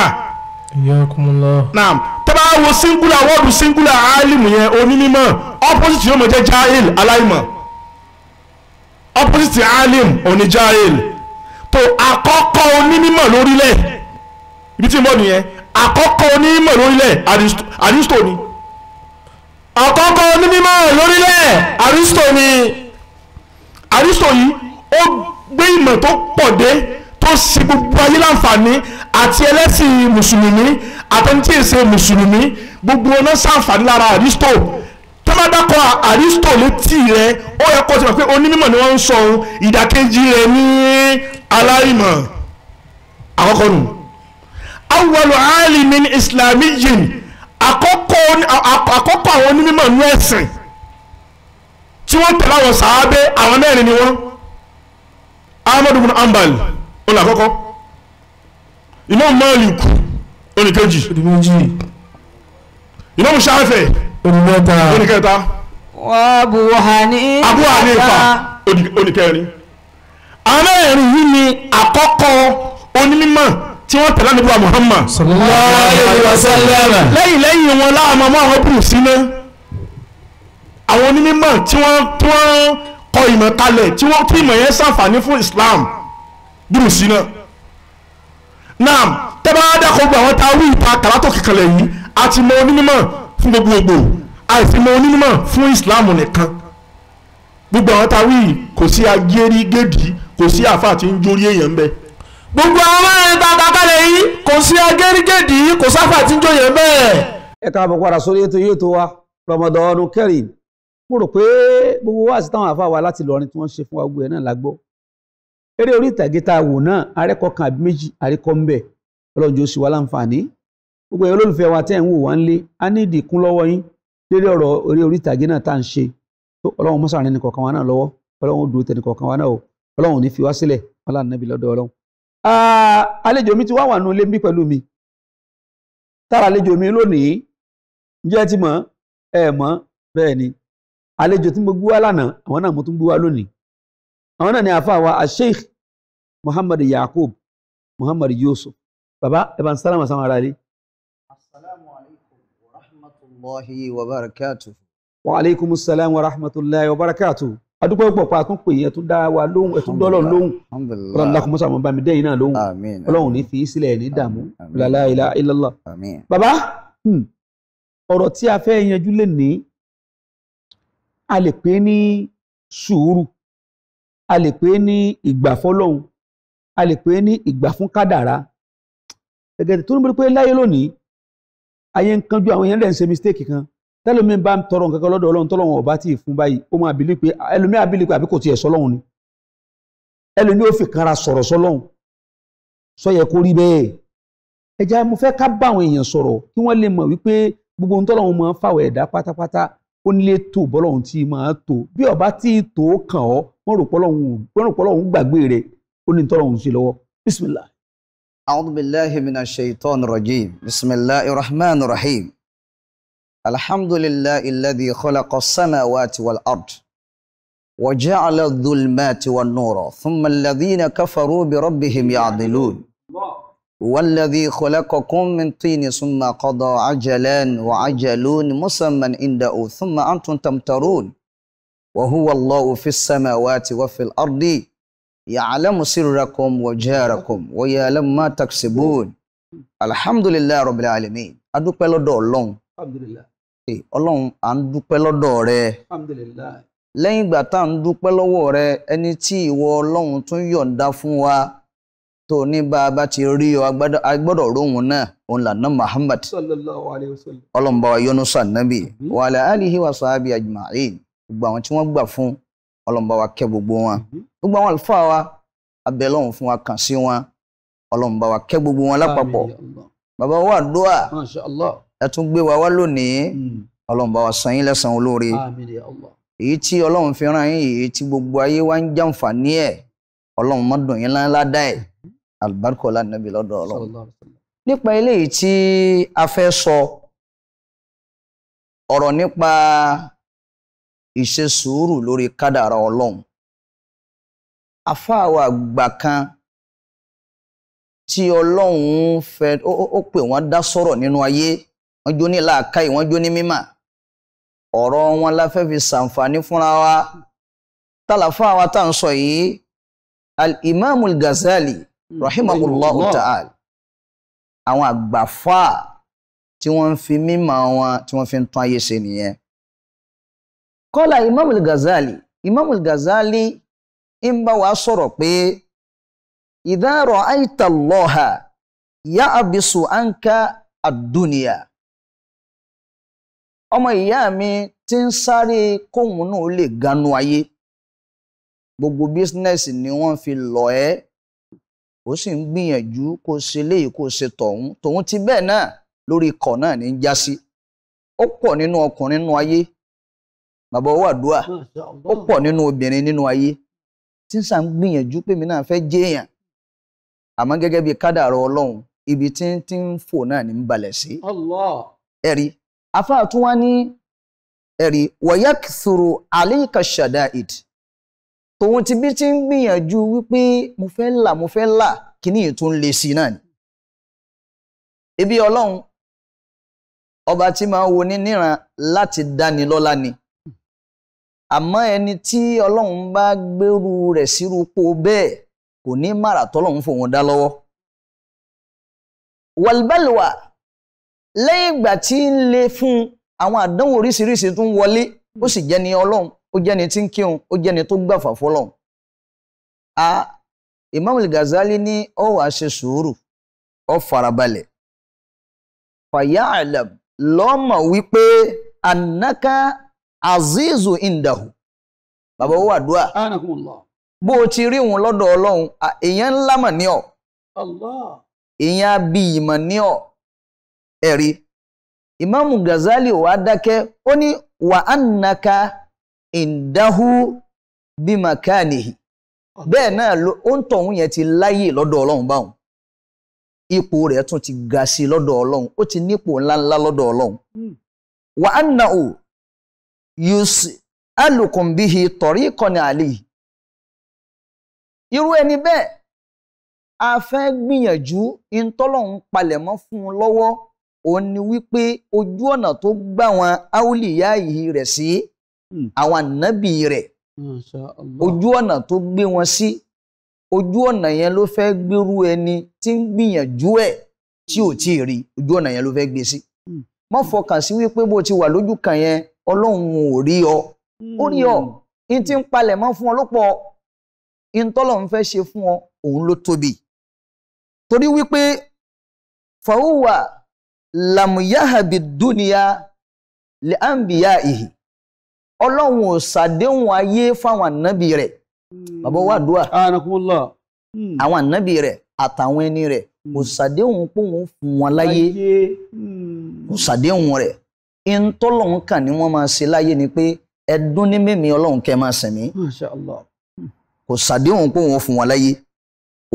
Iyakumullah. naam tẹ́bá wo singular wọ́ọ̀dù singular alim yẹn onímọ̀ opposite yóò mọ̀ jẹ́ jahil aláìmọ̀ opposite alim oní jahil tó àkọ́kọ́ onímọ̀ lórílẹ̀ ibi tí mo nìyẹn àkọ́kọ́ onímọ̀ lórílẹ̀ Aristo ni àkọ́kọ́ onímọ̀ lórílẹ̀ Aristo ni. Aristo yìí ó gbé ìmọ̀ tó pọ̀ dé tó ṣe gbogbo ayé láǹfààní àti ẹlẹ́sìn mùsùlùmí àtẹnití èsè mùsùlùmí gbogbo ọ̀nà ṣàǹfààní lára Aristo tó má dákọ̀ Aristo létí rẹ̀ ó yẹ kó ti mọ̀ pé onímọ̀ ni wọ́n ń sọ ohun ìdàkejì rẹ̀ ní aláìmọ̀ àkọ́kọ́ nù. awwalu alimin islamiyyin àkọ́kọ́ àwọn onímọ̀ ní ẹ̀sìn tí wọ́n tẹ̀lé àwọn sàábé àwọn mẹ́rin ni wọ́n Ahmadu bin Ambal ọ̀nà àkọ́kọ́ Imam Malik oníkejì Imam Shafi oníkẹta Abu Hanifa oníkẹrin àwọn mẹ́rin yìí ni àkọ́kọ́ onímọ̀ tí wọ́n tẹ̀lé nípa Muhammad sallallahu alaihi wasallam. lẹ́yìn wọn láàmú ọmọ àwọn bùrù síná àwọn onímọ̀ tí wọ́n kọ ìmọ̀ kalẹ̀ tí ìmọ̀ yẹn ṣàǹfààní fún Islam bùrù síná náà tẹ́bá dákọ̀ gbọ́ àwọn tá a wí ìta kàrátọ̀ kíkanlẹ̀ yìí àti mọ onímọ̀ fún gbogbogbò àìsí mọ onímọ̀ fún Islam nìkan gbogbo àwọn tá a wí kò sí agérí gédì kò sí àfáà tí ń jórí èèyàn ń bẹ gbogbo àwọn mẹ́rin tá a kàkálẹ̀ yìí kò sí agérigédì kò sáfà tí ń jóyè bẹ́ẹ̀. ẹ káàbọ̀ padà sórí ètò yìí tó wa Ramadan Kareem mo rò pé gbogbo wa àti táwọn àfáà wa láti Ìlọrin tí wọ́n ṣe fún wa gbogbo ẹ̀ náà lágbọ́ eré orí ìtàgé tá a wò náà arẹ́kọ̀ọ́ kan àbí méjì àríkọ́ ń bẹ̀ ọlọ́jọ́ sì wá láǹfààní gbogbo ẹ̀ olólùfẹ́ wa tẹ́ ń wò wá ń lé a ní ìdìkún lọ́wọ́ yín lérí ọ̀rọ̀ eré orí ìtàgé náà tá à ń ṣe ọlọ́run mọ́sàárín ní kọ̀ọ̀kan wa náà lọ́wọ́ ọlọ́run ó dúró tẹ̀ ní kọ̀ọ̀kan wa náà o ọlọ́run ò ní fi wá sílẹ̀ ọlá nàbí lọ́dọ̀ ọlọ́run. àlejò mi ti wá wà nù ilé ń bí pẹ̀lú mi tára àlejò mi lónìí ǹjẹ́ ti mọ̀ ẹ mọ̀ bẹ́ẹ̀ ni àlejò tí mo gbé wá lánàá àwọn náà mo tún gbé wá lónìí àwọn náà ni àfa wa Sheikh Muhammad Yakub Muhammad Yusuf baba ẹ bá ń sálámà sáwọn ará rí. Assalamu alaikum wa rahmatullahi wa barakatuh. Wa alaikum assalam wa rahmatullahi wa barakatuh. Adúpẹ́ pọ̀ pa tún pè yẹn tún dá wa lóhùn ẹ̀ tún dọ́lọ̀ lóhùn ọlọ́run dákun mọ́sà mọ́ bá mi dẹ́yìn náà lóhùn ọlọ́run ní fi sílẹ̀ ní dààmú la ilaha illallah. Bàbá ọ̀rọ̀ tí a fẹ́ yanjú lè ní a lè pè ní sùúrù a lè pè ní ìgbà fọ́lọ́hun a lè pè ní ìgbà fún kádàrá gẹ́gẹ́ tó ní pé láyé lónìí ayé ń kánjú àwọn èèyàn dẹ̀ ń ṣe mistake kan tẹ́lómi bá ń tọrọ nǹkan kan lọ́dọ̀ ọlọ́run tọ́lọ́run ọba tí ì fún báyìí ó máa bìlí pé ẹlòmí àbílí pé àbí kò tiẹ̀ sọ́lọ́run ni ẹlòmí ó fi kanra sọ̀rọ̀ sọ́lọ́run sọ yẹ kó rí bẹ́ẹ̀ ẹja mo fẹ́ ká bá àwọn èèyàn sọ̀rọ̀ kí wọ́n lè mọ̀ wípé gbogbo ohun tọ́lọ́run máa ń fàwọ̀ ẹ̀dá pátápátá ó nílé tó bọ́lọ́run tí máa tó bí ọba tí ì tó kàn ọ́ wọ́n rò pọ́lọ́run gbàgbé rẹ̀ ó ní tọ́lọ́run sí lọ́wọ́ bismillah. A'udhu billahi minash shaitanir rajim. Bismillahir rahmanir rahim. Alhamdulillahi alladhi khalaqa as-samawati wal ard wa ja'ala adh-dhulumati wan nura thumma alladhina kafaru bi rabbihim ya'dilun. والذي خلقكم من طين ثم قضى عجلا وعجل مسمى عنده ثم أنتم تمترون وهو الله في السماوات وفي الأرض يعلم سركم وجهركم ويعلم ما تكسبون الحمد لله رب العالمين adúpẹ́ lọ́dọ̀ Ọlọ́run alhamdulillah Ọlọ́run à ń dúpẹ́ lọ́dọ̀ rẹ alhamdulillah lẹ́yìn ìgbà tá à ń dúpẹ́ lọ́wọ́ rẹ ẹni tí ìwọ Ọlọ́run tún yọ̀ǹda fún wa tó ní bá a bá ti rí ọ agbọ́dọ̀ róhun náà òun lànà Muhammad sallallahu alaihi wasallam Ọlọ́run bá wa yọ́nú sànábì wa ala alihi wa sahbihi ajma'in gbogbo àwọn tí wọ́n gbà fún Ọlọ́run bá wa kẹ́ gbogbo wọn gbogbo àwọn àlùfáà wa abẹ́ Ọlọ́run fún wa kàn sí wọn Ọlọ́run bá wa kẹ́ gbogbo wọn lápapọ̀ bàbá wa àdúà masha Allah ẹ tún gbé wa wá lónìí Ọlọ́run bá wa san yín lẹ́san olóore èyí tí Ọlọ́run fi rán yín èyí tí gbogbo ayé wa ń jàǹfààní ẹ̀ Ọlọ́run má dùn yín ládàá ẹ̀ albarkola nabi lọ́dọ̀ Ọlọ́run nípa eléyìí tí a fẹ́ sọ ọ̀rọ̀ nípa ìṣe sùúrù lórí kádàrá Ọlọ́run àfáà wa àgbà kan tí Ọlọ́run fẹ́ ó pè wọ́n dá sọ̀rọ̀ nínú ayé wọ́n jó ní làákàyè wọ́n jó ní mímà ọ̀rọ̀ wọn la fẹ́ fi ṣàǹfààní fúnra wa tálàfáà wa tá à ń sọ yìí al-Imam al-Ghazali rahimahullahu ta'ala àwọn àgbàfà tí wọ́n fi mímọ̀ wọn tí wọ́n fi ń tún ayé ṣe nìyẹn kọ́lá Imam al-Ghazali ń bá wa sọ̀rọ̀ pé idha ra'ayta Allaha ya'bisu anka ad-dunya ọmọ ìyá mi tí ń sáré kóhun náà lè ganu ayé gbogbo bísínẹ́sì ni wọ́n fi lọ ẹ́ ó sì ń gbìyànjú kó ṣe léyìí kó ṣe tọ̀hún ti bẹ́ẹ̀ náà lórí ikọ̀ náà ní já sí ó pọ̀ nínú ọkùnrin nínú ayé bàbá owó àdúrà ó pọ̀ nínú obìnrin nínú ayé tí ń sàn gbìyànjú pé mi náà fẹ́ jẹ́yàn àmọ́ gẹ́gẹ́ bí kádàrá Ọlọ́run ibi tí ń fò náà ní ń balẹ̀ sí ẹ̀rí afáà tún wá ní ẹ̀rí wa yakthuru alayka shada'id tòun ti bí tí ń gbìyànjú wípé mo fẹ́ là kíní yìí tún lè sí náà ni. Ebi Ọlọ́run ọba tí máa wo ní níran láti dáni lọ́lá ni. Àmọ́ ẹni tí Ọlọ́run bá gbèrú rẹ̀ sírúpò bẹ́ẹ̀ kò ní màrà tọ́lọ́run fòun dá lọ́wọ́. Wàlbálùwà lẹ́yìn ìgbà tí ń le fún àwọn àdánwò oríṣiríṣi tún wọlé ó sì jẹ́ ni Ọlọ́run ó jẹ́ ni tí ń kírun ó jẹ́ ni tó gbàfà fọ́lọ́run. Imam al-Ghazali ní ó wá ṣe sùúrù ó farabalẹ̀. Faya'lam lọ́mọ wípé annaka azizu indahu. Bàbá ó wà dúà. Bó o ti rí òun lọ́dọ̀ Ọlọ́run èèyàn ńlá mà ní ọ́. Èèyàn abiyì mà ní ọ́. Ẹ̀rí Imam Ghazali wá dákẹ́ ó ní wa annaka indahu bimakanihi. Bẹ́ẹ̀ náà ó ń tọ̀hún yẹn ti láyè lọ́dọ̀ Ọlọ́run báwọn. Ipò rẹ̀ tún ti ga sí lọ́dọ̀ Ọlọ́run ó ti nípò ńláńlá lọ́dọ̀ Ọlọ́run. Wa annahu yus'alukum bihi tariqan alayhi. Irú ẹni bẹ́ẹ̀ a fẹ́ gbìyànjú ìtọ́lọ́run palẹ̀mọ́ fún un lọ́wọ́ òun ni wípé ojú ọ̀nà tó gbà wọn áúlìyá yìí rẹ̀ sí àwọn ànábì rẹ̀ ojú ọ̀nà tó gbé wọn sí ojú ọ̀nà yẹn ló fẹ́ gbérú ẹni tí ń gbìyànjú ẹ̀ tí ò tí ì rí ojú ọ̀nà yẹn ló fẹ́ gbé sí. Má fọkàn sí wípé bó ti wà lójú kan yẹn Ọlọ́run ò rí ọ ó rí ọ in tí ń palẹ̀mọ́ fún ọ ló pọ̀ in tọ́lọ́run fẹ́ ṣe fún ọ òun ló tóbi torí wípé fàwùwà làmúyáhàbì dúnìyà lè àǹbìyà ìhì Ọlọ́run ò ṣàdéhùn ayé fáwọn ànábì rẹ̀ bàbá wa dùà àwọn ànábì rẹ̀ àtàwọn ẹni rẹ̀ kò ṣàdéhùn pé òun fún wọn láyé kò ṣàdéhùn rẹ̀ in tọ́lọ́run kàn ní wọ́n máa ṣe láyé ni pé ẹdún ní mímí Ọlọ́run kẹ́ máa sẹ̀mí kò ṣàdéhùn pé òun fún wọn láyé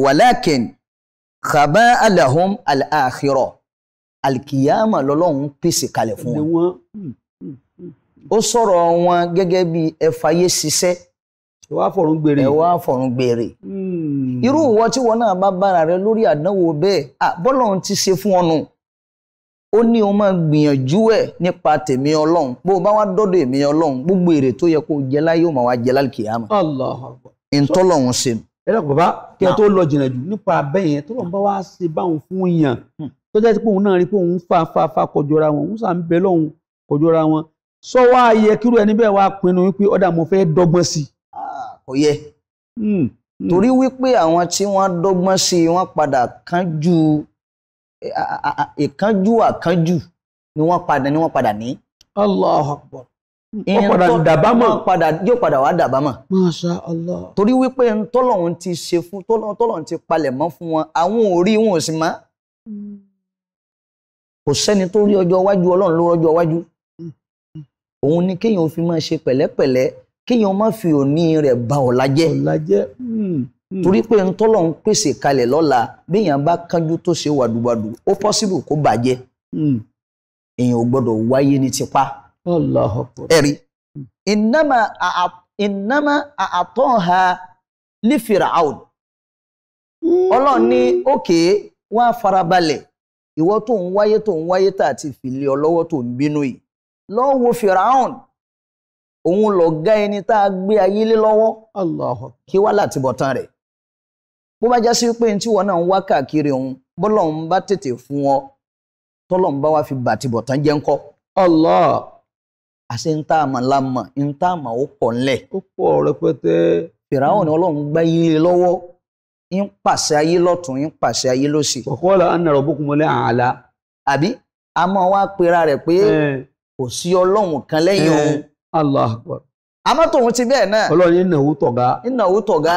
wàlákin kàbá alahum al-akhirah alkiyama lọ́lọ́run pèsè kalẹ̀ fún wọn ó sọ̀rọ̀ wọn gẹ́gẹ́ bí ẹfàyé ṣiṣẹ́ ẹwà fọ̀run gbèrè irú ìwọ tí wọn náà bá bára rẹ lórí àdánwò bẹ́ẹ̀ bọ́lọ́run ti ṣe fún ọnù ó ní o máa gbìyànjú ẹ̀ nípa tèmi Ọlọ́run bó o bá wá dọ́dọ̀ èmi Ọlọ́run gbogbo èrè tó yẹ kó jẹ láyé ó máa wá jẹ lálkìyàmà ìtọ́lọ́run ṣe nù. ẹ lọ́kọ̀ bàbá kí ẹ tó lọ jìnnà jù nípa abẹ́ yẹn tó lọ́n bá wá ṣe báwọn fún yàn tó jẹ́ pé òun náà rí pé òun fa kọjọra wọn òun sàn bẹ lọ́hùn kọjọra wọn sọ wá yẹ kírú ẹni bẹ́ẹ̀ wá pinnu wípé ọ̀dà mo fẹ́ dọ́gbọ́n sí. kò yẹ torí wípé àwọn tí wọ́n dọ́gbọ́n sí wọ́n padà kánjú àkánjú ni wọ́n padà ní. Allahu Akbar. Yóò padà wá dàbámọ̀. Masha Allah. Torí wípé tọ́lọ́run ti ṣe fún tọ́lọ́run ti palẹ̀ mọ́ fún wọn àwọn ò rí wọn ò sì má. Kò sẹ́ni tó rí ọjọ́ iwájú Ọlọ́run ló rọ́jọ́ iwájú. Òun ni kéèyàn fi máa ṣe pẹ̀lẹ́pẹ̀lẹ́ kéèyàn má fi òní rẹ̀ ba ọ̀la jẹ́. Torí pé tọ́lọ́run pèsè kalẹ̀ lọ́la béèyàn bá kánjú tó ṣe wàdùwàdù ó pọ́sibù kó bàjẹ́. Èèyàn ò gbọ́dọ̀ wáyé ní tipá. Allahu Akbar. Ẹ̀rí innama a'ataha li Fir'aun Ọlọ́run ní òkè wá farabalẹ̀ ìwọ tó ń wáyé tà àti fìlẹ̀ ọlọ́wọ́ tó ń bínú yìí lọ́ọ́ wo Fir'aun òun lọ̀gá ẹni tá a gbé ayé lé lọ́wọ́ Allahu kí wá láti bọ̀tán rẹ̀ bó bá já sí pé tí wọn náà ń wá káàkiri òun bọ́lọ́run bá tètè fún ọ tọ́lọ́run bá wá fi bàtì bọ̀tán jẹ́ ńkọ́ Allah àṣẹ ń tá àmà lámà ń tá àmà ó pọ̀ ńlẹ̀. Ó pọ̀ rẹpẹtẹ. Fìràwọ̀n ni Ọlọ́run gbá yílé lọ́wọ́ ń pàṣẹ ayé lọ́tún ń pàṣẹ ayé lósì. Qala anna rabbukumul a'la. Àbí a máa wá pera rẹ̀ pé kò sí Ọlọ́run kan lẹ́yìn òun. Allahu Akbar. Àmọ́ tòun ti bẹ́ẹ̀ náà. Ọlọ́run innahu tagha. Innahu tagha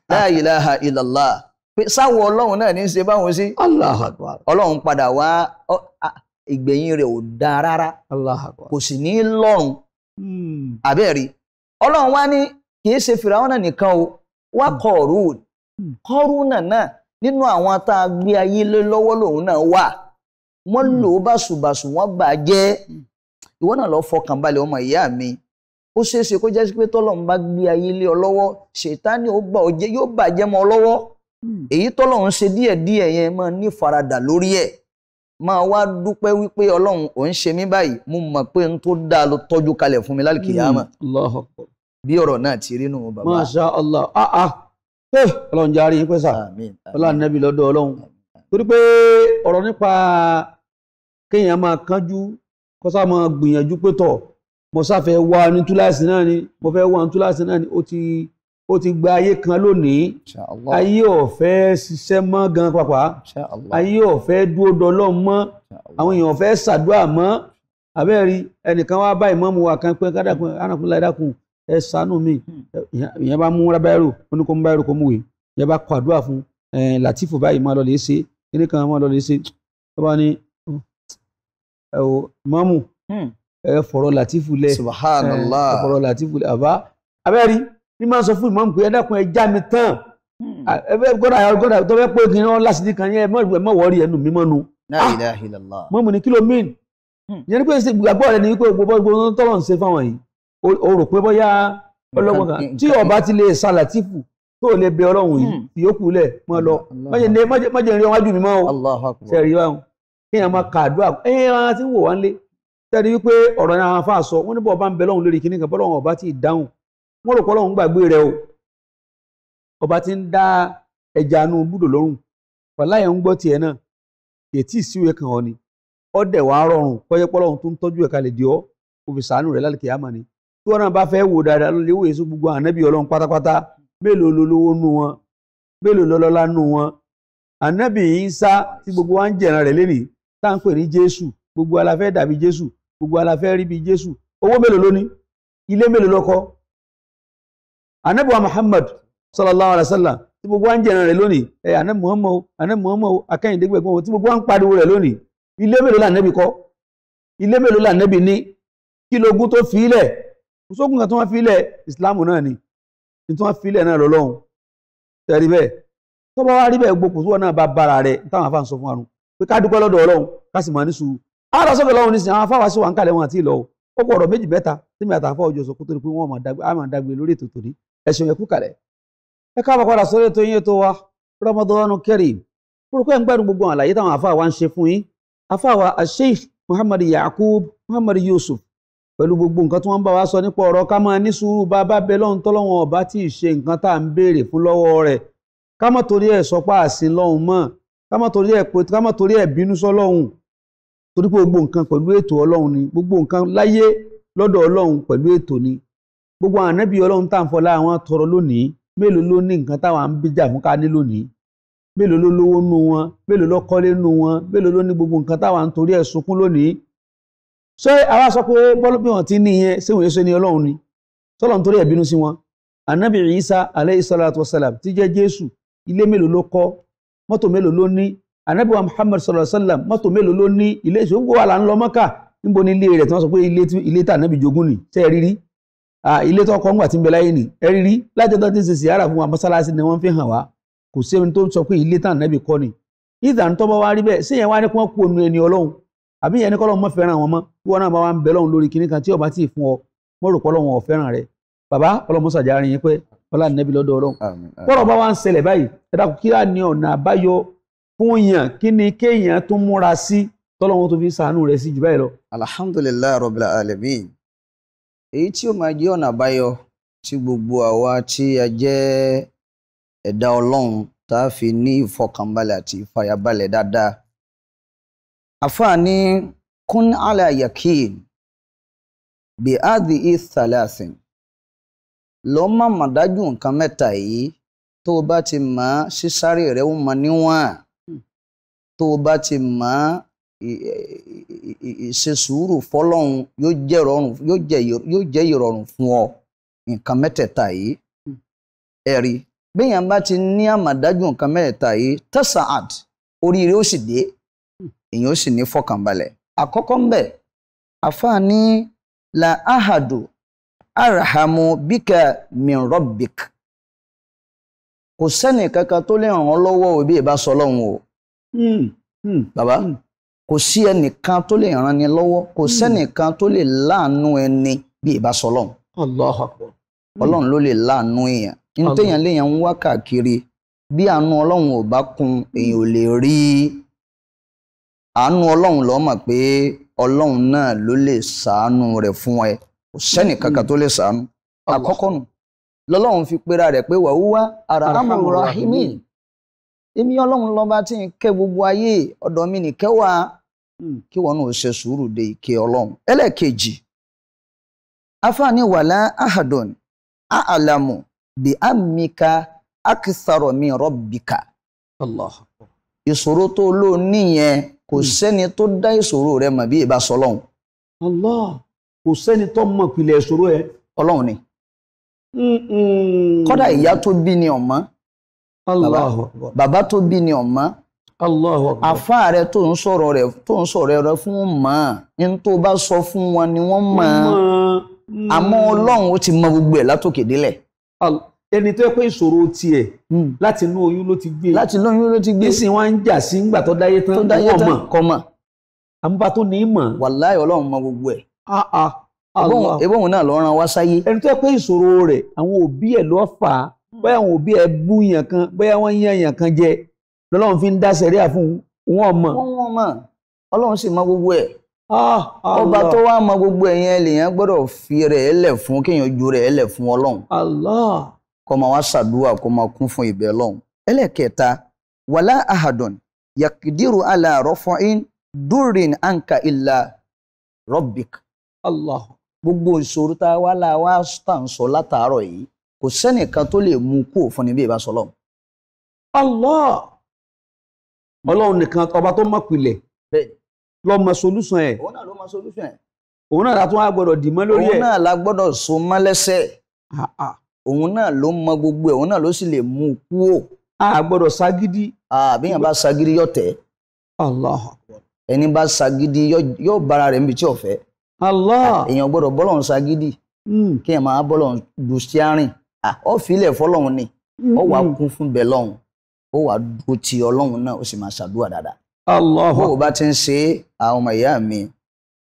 la ilaha illallah. Pé sáwọ Ọlọ́run náà ní í ṣe báwọn sí. Allahu Akbar. Ọlọ́run padà wá ìgbẹ̀yìn rẹ̀ ò dáa rárá kò sì ní lọ́rùn àbẹ́ẹ̀rí Ọlọ́run wá ní kìí ṣe Fìràwọ́nà nìkan o wá Kọ́rúnà náà nínú àwọn tá a gbé ayé lé lọ́wọ́ lòun náà wà wọ́n lò ó báṣubàṣu wọ́n bà á jẹ́ ìwọ náà lọ fọkàn balẹ̀ ọmọ ìyá mi ó ṣeéṣe kó jẹ́ pé tọ́lọ́run bá gbé ayé lé ọ lọ́wọ́ ṣètánì ó gbà ọ jẹ́ yóò bàjẹ́ mọ́ ọ lọ́wọ́ èyí tọ́lọ́run ṣe díẹ̀díẹ̀ yẹn máa ní faradà lórí ẹ̀ máa wá dúpẹ́ wípé ọlọ́run ò ń ṣe mí báyìí mo mọ̀ pé n tó dáa ló tọ́jú kalẹ̀ fún mi lálùkìyámà Allahu Akbar. bí ọ̀rọ̀ náà ti rí nù bàbá. Masha Allah ọlọ́run járe yín pẹ́ sà ọlọ́run nẹ́bí lọ́dọ̀ ọlọ́run torí pé ọ̀rọ̀ nípa kéèyàn máa kánjú kó sá máa gbìyànjú pé tọ̀ mo sáfẹ́ wá ní túláàsì náà ni mo fẹ́ wá ní túláàsì náà ni ó ti gba ayé kan lónìí ayé ò fẹ́ ṣiṣẹ́ mọ́ gan pàpà ayé ò fẹ́ dúró dọlọ́ mọ́ àwọn èèyàn ò fẹ́ ṣàdúrà mọ́ abẹ́rí ẹnìkan wá bá ìmáàmù wa kan pé kádàkùn ánàkùnlá ìdákùn ẹ ṣàánú mi ìyẹn bá mú rábáyérò ó ní kó mú báyérò kó mú wèé ìyẹn bá kọ àdúrà fún Latifu báyìí máa lọ lè ṣe kíní kan máa lọ lè ṣe tó bá ní ẹ o ìmáàmù ẹ fọ̀rọ̀ Latifu lẹ̀ Subhanallah ẹ fọ̀rọ̀ Latifu lẹ̀ àbá abẹ́rí ní máa sọ fún ìmáàmù pé ẹ dákun ẹ já mi tán gọ́dà tó fẹ́ pé kí n rán lásìdí kan yẹn ẹ mọ̀ wọ́ọ́rì ẹnu mi mọ́nu mọ́mù ní kílò míìn ìyẹn ní pé gbàgbọ́ rẹ ní wípé gbogbo tọ́lọ̀ ń ṣe fáwọn yìí o rò pé bóyá ọlọ́gbọ̀n kan tí ọba ti lè sa Latifu tó lè bẹ ọlọ́run yìí ìyókù lẹ̀ mọ́ lọ mọ́jẹ̀ rí ọwájú mi mọ́ o ṣẹ̀rí báwọn kéèyàn máa ka àdúrà ẹ̀yìn tí ń wò wá ń lé ṣẹ́ni wípé ọ̀rọ̀ náà àwọn afáàsọ wọ́n ní bọ́ ọba ń bẹ lọ́run lórí kíní kan bọ́lọ́run ọba ti dáhùn wọ́n rò pé ọlọ́run gbàgbé rẹ o ọba ti ń dá ẹja inú búdò lọ́rùn wàláyé ń gbọ́ tiẹ̀ náà ètí ìsíwé kan ọ ni ọdẹ wàá rọrùn kọ́jẹ́ pọ́lọ́run tó ń tọ́jú ẹ̀ka lè di ọ́ kò fi sàánú rẹ̀ lálẹ́ kìámà ni tí wọ́n náà bá fẹ́ wò dáadáa ló lè wò èso gbogbo ànábì ọlọ́run pátápátá mélòó lolówó nù wọn mélòó lọ́lọ́lá nù wọn ànábì Ìsá tí gbogbo wa ń jẹ̀ràn rẹ̀ lénìí tá à ń pè ní Jésù gbogbo ala fẹ́ dàbí Jésù gbogbo ala fẹ́ rí bí Jésù owó mélòó ló ní ilé mélòó ló kọ́ ànábì wa Muhammad sallallahu alaihi wa sallam tí gbogbo wa ń jẹ̀ràn rẹ̀ lónìí ànábì Muhammad akẹ́yìndé gbẹ̀gbọ́n tí gbogbo wa ń pariwo rẹ̀ lónìí ilé mélòó là nẹ́bì kọ́ ilé mélòó là nẹ́bì ní kí lógún tó fi ilẹ̀ sógun kan tó wọ́n fi ilẹ̀ ìsìláàmù náà ni ní tó wọ́n fi ilẹ̀ náà lọ́lọ́run tẹ̀rí bẹ́ẹ̀ tó bá wá rí bẹ́ẹ̀ gbogbo tó wọ́n náà bá bára rẹ̀ táwọn afáàn sọ fún wa nù pé ká dúpẹ́ lọ́dọ̀ ọlọ́run ká sì máa ní sùúrù àwọn àlọ́sọ̀fẹ́ lọ́run nísìnyí àwọn afáwà sí wà ń kalẹ̀ wọn àti ìlọ ó pọ̀ ọ̀rọ̀ méjì mẹ́ta tí mi àtàfọ́ ọjọ́ sọ kó tó di pé wọ́n máa dàgbé lórí ètò tòní ẹ̀sùn ẹ̀kú kalẹ̀ ẹ káàbọ̀ padà sórí ètò yín ètò wa Ramadan Kareem kúrò pé ń gbádùn gbogbo àlàyé táwọn afáà wa ń ṣe fún yín afáwa Sheikh Muhammad Yaqub Muhammad Yusuf pẹ̀lú gbogbo nǹkan tí wọ́n ń bá wa sọ nípa ọ̀rọ̀ ká máa ní sùúrù bá bá bẹ lọ́hùn tọ́lọ́wọ́n ọba tí ì ṣe nǹkan tá à ń béèrè fún lọ́wọ́ rẹ̀ ká má torí ẹ̀ sọ pé àsìn lọ́hùn mọ́ ká má torí ẹ̀ bínú sọ́lọ́hùn torí pé gbogbo nǹkan pẹ̀lú ètò ọlọ́hun ni gbogbo nǹkan láyé lọ́dọ̀ ọlọ́hun pẹ̀lú ètò ni gbogbo ànábì ọlọ́hun tá à ń fọlá àwọn tọrọ lónìí mélòó ló ní nǹkan táwọn à ń bíjà fún ká ní lónìí mélòó ló lówó nù wọn mélòó ló kọ́lé nù wọn mélòó ló ní gbogbo nǹkan táwa ń torí ẹ̀ sunkún lónìí ṣé àwa sọ pé bọ́lú bí wọ́n ti ní ìyẹn ṣé wọ́n yẹ ṣe ní ọlọ́run ni sọ́lọ́run torí ẹ̀ bínú sí wọn anabi Isa alayhi salatu wasalam tí jẹ́ Jésù ilé mélòó ló kọ́ mọ́tò mélòó ló ní anabi wa Muhammad sallallahu alayhi wa sallam mọ́tò mélòó ló ní ilé ìṣòwò wà là ń lọ Mọ́kà níbo ni ilé rẹ̀ tí wọ́n sọ pé ilé tí anabi jogún ni ṣé ẹ rírí ilé tó kọ́ ńgbà tí ń bẹ láyé ni ẹ rírí láti ọjọ́ tí ń ṣe síyára fún wa mọ́sálásí ni wọ́n fi hàn wá kò sí ẹni tó ń sọ pé ilé tàn nẹ́bì kọ́ ni ìdá ń tọ́bọ̀ wá rí bẹ́ẹ̀ sí yẹn wá ní kí wọ́n kú ònú ẹni ọlọ́run àbí yẹn ní kọ́ lọ́run mọ́ fẹ́ràn wọn mọ́ kí wọ́n náà bá wá ń bẹ lọ́run lórí kinní kan tí ọba tí ì fún ọ mọ́ rò pọ́ lọ́run ò fẹ́ràn rẹ bàbá ọlọ́run sàjà rìn yín pé ọlá nẹ́bì lọ́dọ̀ ọlọ́run bọ́rọ̀ bá wá ń ṣẹlẹ̀ báyìí ẹ dákun kí ní ọ̀nà àbáyọ fún yàn kí ni kéèyàn tó múra sí tọ́lọ́run tó fi sàánú rẹ̀ sí jù báyìí lọ. Alhamdulillahi Rabbil Alamin èyí tí ó máa jẹ́ ọ̀nà àbáyọ tí gbogbo àwa tí a jẹ́ ẹ̀dá ọlọ́run tá a fi ní ìfọkànbalẹ̀ àti ìfàyàbalẹ̀ dáadáa. Àfààní kún ala yakin bí adhi thalathin lọ́ má mà dájú nǹkan mẹ́ta yìí tó o bá ti mọ̀ sísáré rẹ̀ ó mọ níwọ̀n tó o bá ti mọ̀ ìṣe sùúrù fọlọ́run yóò jẹ́ ìrọ̀rùn fún ọ nǹkan mẹ́tẹ̀ẹ̀ta yìí ẹ̀rí bẹ́yàn bá ti ní àmàdájú nǹkan mẹ́tẹ̀ẹ̀ta yìí tasaad oríire ó sì dé èyàn ó sì ní fọkànbalẹ̀ àkọ́kọ́ ń bẹ̀ àfààní la ahadu arhamu bika min rabbik kò sẹ́nì kankan tó lè ràn ọ́ lọ́wọ́ òbí ìbá sọ lọ́hùn o bàbá kò sí ẹnìkan tó lè ràn ni lọ́wọ́ kò sẹ́nìkan tó lè láàánú ẹni bí ìbá sọ lọ́hùn Allahu Akbar. Ọlọ́run ló lè láàánú èèyàn ní téèyàn léèyàn ń wá káàkiri bí àánú Ọlọ́run ò bá kún èèyàn ò lè rí àánú Ọlọ́run ló mọ̀ pé Ọlọ́run náà ló lè ṣàánú rẹ̀ fún ẹ kò sẹ́ni kankan tó lè ṣàánú àkọ́kọ́ nù lọ́lọ́run fi pera rẹ̀ pé wàhúwá arhamur rahimin èmi Ọlọ́run lọ́ba tí ń kẹ́ gbogbo ayé ọ̀dọ̀ mi nìkẹ́ wà kí wọn náà ṣe sùúrù de ìkẹ́ Ọlọ́run ẹlẹ́ẹ̀kejì afáàní wàlá ahadun a'lamu bi amika aktharo min rabbika Allah ìṣòro tó lò níyẹn kò sẹ́ni tó dá ìṣòro rẹ̀ mọ̀ bí ìbá sọlọ́hun Allah kò sẹ́ni tó mọ̀ ìpìlẹ̀ ìṣòro ẹ̀ Ọlọ́run ni kódà ìyá tó bí ni ọmọ bàbá tó bí ni ọmọ àfáà rẹ̀ tó ń sọ̀rọ̀ rẹ̀ fún mọ̀ ní tó bá sọ fún wọn ni wọ́n mọ̀ àmọ́ Ọlọ́run ó ti mọ gbogbo ẹ̀ látòkè délẹ̀ ẹni tó yẹ pé ìṣòro tiẹ̀ láti inú oyún ló ti gbé nísìn wọn ń jà sí ńgbà tó dáyé tán kọ́ mọ̀ àmúbá tó ní mọ̀ wàláhì Ọlọ́run mọ gbogbo ẹ̀ ebóhùn náà lọ rán wá sáyé ẹni tó yẹ pé ìṣòro rẹ̀ àwọn òbí ẹ̀ ló fà á bóyá àwọn òbí ẹ̀ bú yàn kan bóyá wọ́n yàn yàn kan jẹ lọ́lọ́run fi ń dá sẹ̀ríà fún wọn mọ̀ Ọlọ́run sì mọ gbogbo ẹ̀ ọba tó wá mọ gbogbo ẹ̀yẹn lèèyàn gbọ́dọ̀ fi rẹ̀ lẹ̀ fún kéèyàn ju rẹ̀ lẹ̀ fún Ọlọ́run kó máa wá ṣàdúrà kó máa kún fún ìbẹ̀ Ọlọ́run ẹlẹ́kẹta wàlá ahadun yakidiru ala rọ́fọ́in dúrin anka illa rabbik gbogbo ìṣòro tá a wá la wá tà ń sọ látàárọ̀ yìí kò sẹ́nìkan tó lè mú kó fún ni bí ìbá sọlọ́run. Ọlọ́run nìkan ọba tó mọ̀ pilẹ̀ ló mọ̀ solution ẹ̀. òun náà ló mọ̀ solution ẹ̀. òun náà látún wá gbọ́dọ̀ dì mọ́ lórí ẹ̀. òun náà la gbọ́dọ̀ so mọ́ lẹ́sẹ̀. òun náà ló mọ̀ gbogbo ẹ̀ òun náà ló sì lè mú kúò. a gbọ́dọ̀ ságídí. bí yàn bá ságídí yóò tẹ̀. Allahu Akbar. ẹni bá ságídí yóò bára rẹ̀ níbi tí ò fẹ́. èèyàn gbọ́dọ̀ bọ́lọ̀ ságídí kí ẹ̀ máa bọ́lọ̀ du stiarin ó filẹ̀ fọlọ́run ni ó wà kún fún bẹ́ẹ̀ lọ́hùn ó wà dúró ti Ọlọ́run náà ó sì máa ṣàdúrà dáadáa. bó o bá ti ń ṣe àwọn ọmọ ìyá mi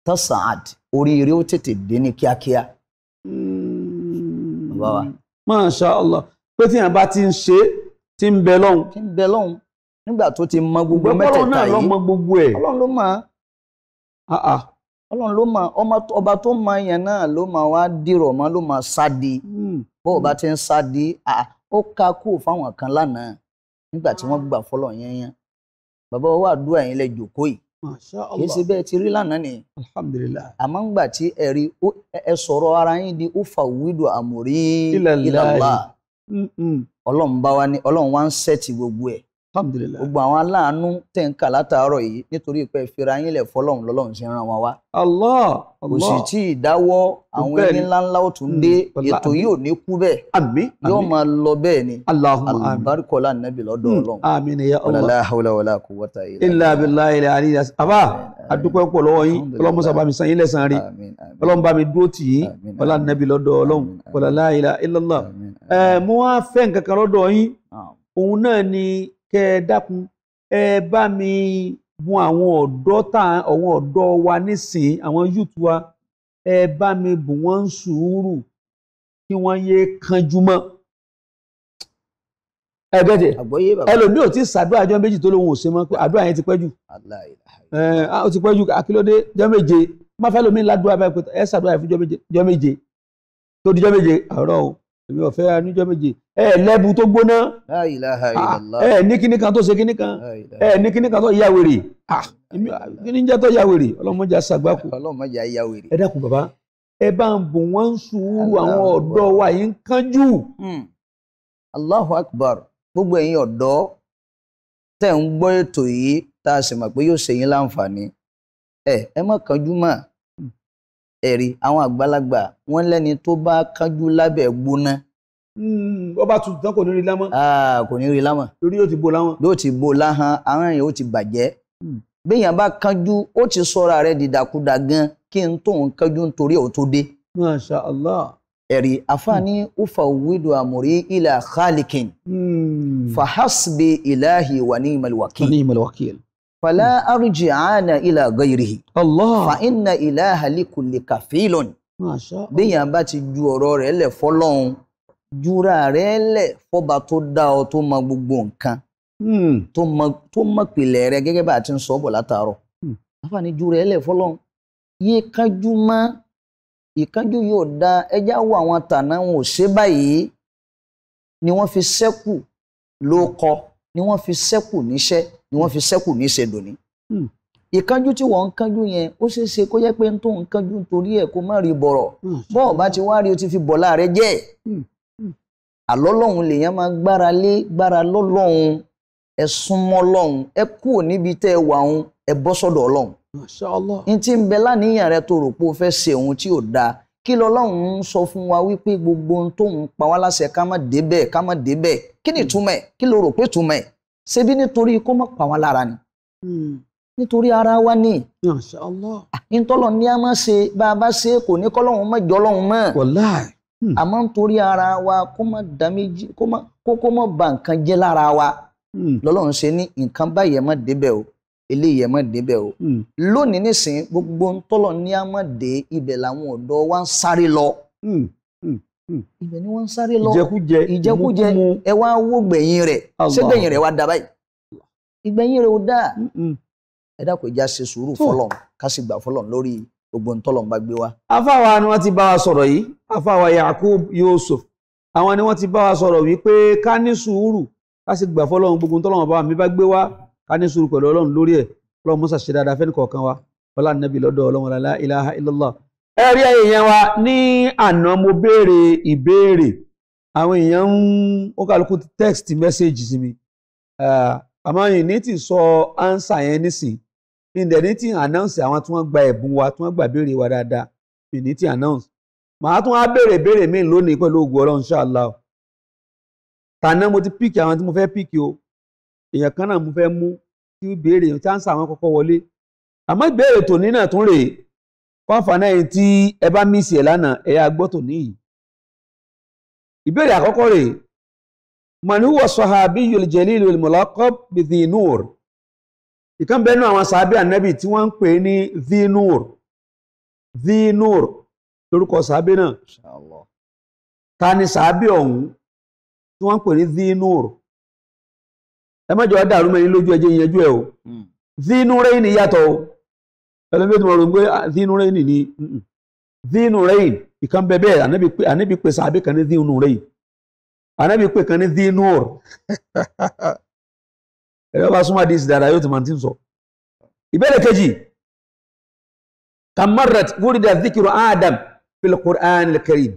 tasaad oríire ó tètè dé ní kíákíá. Masha Allah pé tí yàn bá ti ń ṣe tí ń bẹ lọ́hùn. tí ń bẹ lọ́hùn nígbà tó ti mọ gbogbo mẹ́tẹ̀ẹ̀ta yìí Ọlọ́run náà ló mọ gbogbo ẹ̀. Ọlọ́run ló mọ̀ Ọlọ́run ló mọ̀ ọba tó mọ yẹn náà ló mọ̀ wá dìrọ̀ mọ́ ló mọ̀ sádi bó o bá ti ń sádi ó ká kú fáwọn kan lánàá nígbà tí wọ́n gbà fọlọ́ yẹn bàbá wa àdúrà yẹn lẹ jòkó yìí kì í ṣe bẹ́ẹ̀ ti rí lánàá ni alhamdulillah àmọ́ ńgbà tí ẹ sọ̀rọ̀ ara yín di ó fà wíìdù àmúrí ilallah Ọlọ́run bá wa ní Ọlọ́run wá ń sẹ́ẹ̀tì gbogbo ẹ̀ alhamdulillah gbogbo àwọn aláàánú tẹ̀ ń kà látàárọ̀ yìí nítorí pé ìfira yín lẹ̀ fọlọ́run lọ́lọ́run ṣe ràn wọ́n wá. kò sì tí ì dáwọ́ àwọn ẹni ńláńlá ó tún dé ètò yìí ò ní kú bẹ́ẹ̀ yóò máa lọ bẹ́ẹ̀ ni alùbáríkọ̀lá nàbì lọ́dọ̀ Ọlọ́run. àmín ya Allah la hawla wala quwwata illa billahi al-ali àbá àdúpẹ́ pọ̀ lọ́wọ́ yín Ọlọ́run sábà mi san yín lẹ́san rí Ọlọ́run bá mi dúró tì yín ọlá nàbì lọ́dọ̀ Ọlọ́run wala la ilaha illallah. mo wá fẹ́ nǹkan kan lọ́dọ̀ yín òun náà ni kẹ ẹ dákun ẹ bá mi bùn àwọn ọ̀dọ́ wa nísìn àwọn youth wa ẹ bá mi bùn wọ́n sùúrù kí wọ́n yé kánjú mọ́ ẹ bẹ́ẹ̀ ẹlòmíì ò tí ṣàdúrà ọjọ́ méjì tó lóun ò ṣe mọ́ pé àdúrà yẹn ti pẹ́ jù ó ti pẹ́ jù akílódé ọjọ́ méje má fẹ́ lómi ládùúgbò abẹ́ pé ẹ ṣàdúrà yẹn fún ọjọ́ méje tó di ọjọ́ méje àárọ̀ o èmi ò fẹ́ níjọ́ méje lẹ́bu tó gbóná ní kíní kan tó ṣe kíní kan ní kíní kan tó yá wèrè kíní jẹ́ tó yá wèrè ọlọ́mọdé aṣàgbákò ẹ dákun bàbá ẹ bá ń bùn wọ́n ń sùúrù àwọn ọ̀dọ́ wa yìí ń kánjú. Allahu Akbar gbogbo ẹ̀yin ọ̀dọ́ tẹ̀ ń gbọ́ ètò yìí tá a sì mọ̀ pé yóò ṣe yín láǹfààní ẹ má kánjú mọ́ ẹ̀rí àwọn àgbàlagbà wọ́n lẹ́ni tó bá kánjú lábẹ́ gbóná. ọba tuntun kò ní rí lámọ́. kò ní rí lámọ́. lórí yóò ti bo láwọn. yóò ti bo láhàn àwọn èèyàn ó ti bàjẹ́. béèyàn bá kánjú ó ti sọra rẹ̀ dìdàkudà gan kí n tóun kánjú nítorí ẹ̀ ó tó dé. Masha Allah. ẹ̀rí àfààní ufa widu amuri ila khalikin. fahasbi ilahi wa ni'mal wakil. فلا أرجعان إلى غيره الله فإن إله لكل كفيل béèyàn bá ti ju ọ̀rọ̀ rẹ̀ lẹ̀ fọ́lọ́run jura rẹ̀ lẹ̀ fọ́ba tó dá ọ tó mọ gbogbo nǹkan tó mọ pìlẹ̀ rẹ̀ gẹ́gẹ́ bá a ti ń sọ bọ̀ látàárọ̀ àǹfààní ju rẹ̀ lẹ̀ fọ́lọ́run yé kánjú mọ́ ìkánjú yóò da ẹjá wo àwọn tàná wọn ò ṣe báyìí ni wọ́n fi ṣẹ́kù ló kọ ni wọ́n fi ṣẹ́kù níṣẹ́ ni wọ́n fi ṣẹ́kù níṣẹ́ dòní. ìkánjú tí wọ́n ń kánjú yẹn ó ṣeé ṣe kó yẹ pé ń tó ń kánjú nítorí ẹ̀ kó má rí bọ̀rọ̀ bọ́ọ̀ bá ti wá rí o ti fi bọ̀lá rẹ jẹ́ àlọ́lọ́hun lèèyàn máa gbára lọ́lọ́hun ẹ súnmọ́ lọ́hun ẹ kúrò níbi tẹ́ ẹ wà hun ẹ bọ́ sọ́dọ̀ ọlọ́hun. n tí ń bẹ láníyàn rẹ tó rò pé o fẹ́ ṣe ohun tí ò dáa kí lọ́lọ́hun ń sọ fún wa wípé gbogbo ohun tóun pa wá láṣẹ ká má débẹ̀ ká má débẹ̀ kí ni ìtumọ̀ ẹ̀ kí ló rò pé ìtumọ̀ ẹ̀ ṣebí nítorí kó má pa wá lára ni nítorí ara wa ni ntọ́lọ̀ ní a máa ṣe bá a bá ṣe kò ní kọ́lọ́hun má jọ ọlọ́hun mọ́ àmọ́ nítorí ara wa kó má dá méjì kó má ba nǹkan jẹ́ lára wa lọ́lọ́hun ṣe ní nǹkan báyìí ẹ má débẹ̀ o eléyìí ẹ má débẹ̀ o lónìí nísìnyí gbogbo ntọ́lọ̀ ní a má dé ibẹ̀ làwọn ọ̀dọ́ wa ń sáré lọ ibẹ̀ ni wọ́n ń sáré lọ ìjẹkújẹ ẹ wá wó gbẹ̀yìn rẹ̀ ṣé gbẹ̀yìn rẹ̀ wá dá báyìí ìgbẹ̀yìn rẹ̀ ò dáa ẹ dákun ìjà ṣe sùúrù fọ́lọ́run ká sì gbà fọ́lọ́run lórí gbogbo ntọ́lọ́run bá gbé wá. afáwa ni wọ́n ti bá wa sọ̀rọ̀ yìí afáwa Yakub Yusuf àwọn ni wọ́n ti bá wa sọ̀rọ̀ wípé ká ní sùúrù ká sì gbà fọ́lọ́run gbogbo ntọ́lọ́run bá mi bá gbé wá ká ní sùúrù pẹ̀lú ọlọ́run lórí ẹ̀ ọlọ́run mọ́sà ṣe dáadáa fẹ́ni kọ̀ọ̀kan wa ọlá nàbí lọ́dọ̀ ọlọ́run la ilaha illallah. ẹ rí èèyàn wa ní àná mo béèrè ìbéèrè àwọn èèyàn ó kálukú text message sí mi àmọ́ yìí ní ti sọ ánsà yẹn nísìn ìdẹ̀ ní ti announce àwọn tí wọ́n gba ẹ̀bùn wa tí wọ́n gba béèrè wa dáadáa yìí ní ti announce màá tún wá béèrè mi lónìí pẹ̀lú ògùn ọlọ́run inshallah tàná mo ti píkì àwọn tí mo fẹ́ píkì o èèyàn kan náà mo fẹ́ mú kí béèrè tí ánsà àwọn kọ́kọ́ wọlé àmọ́ ìbéèrè tòní náà tún rèé fáfàánà yìí tí ẹ bá mísì ẹ̀ lánàá ẹ̀yà gbọ́ tòní yìí ìbéèrè àkọ́kọ́ rèé man huwa sahabiyyul jalilul mulaqab bi dhi nur ìkan bẹ́ẹ̀ nú àwọn sàábì ànábì tí wọ́n ń pè ní dhi nur lórúkọ sàábì náà ta ni sàábì ọ̀hún tí wọ́n ń pè ní dhi nur ẹ má jẹ́ ó dàrú mẹ́rin lójú ẹjẹ́ ìyẹnjú ẹ̀ o dhi nurayn yàtọ̀ o ẹlẹ́bí tó mọ̀ rò pé dhi nurayn ni dhi nurayn ìkan bẹ́ẹ̀ bẹ́ẹ̀ ànábì pè sàábì kan ní dhi nurayn ànábì pè kan ní dhi nur ẹ̀rọ bá súnmọ́ àdìsí dáadáa yóò ti máa ti ń sọ. ìbéèrè kejì kamarrat wúrídà zikiru Adam fil Qur'an al-Karim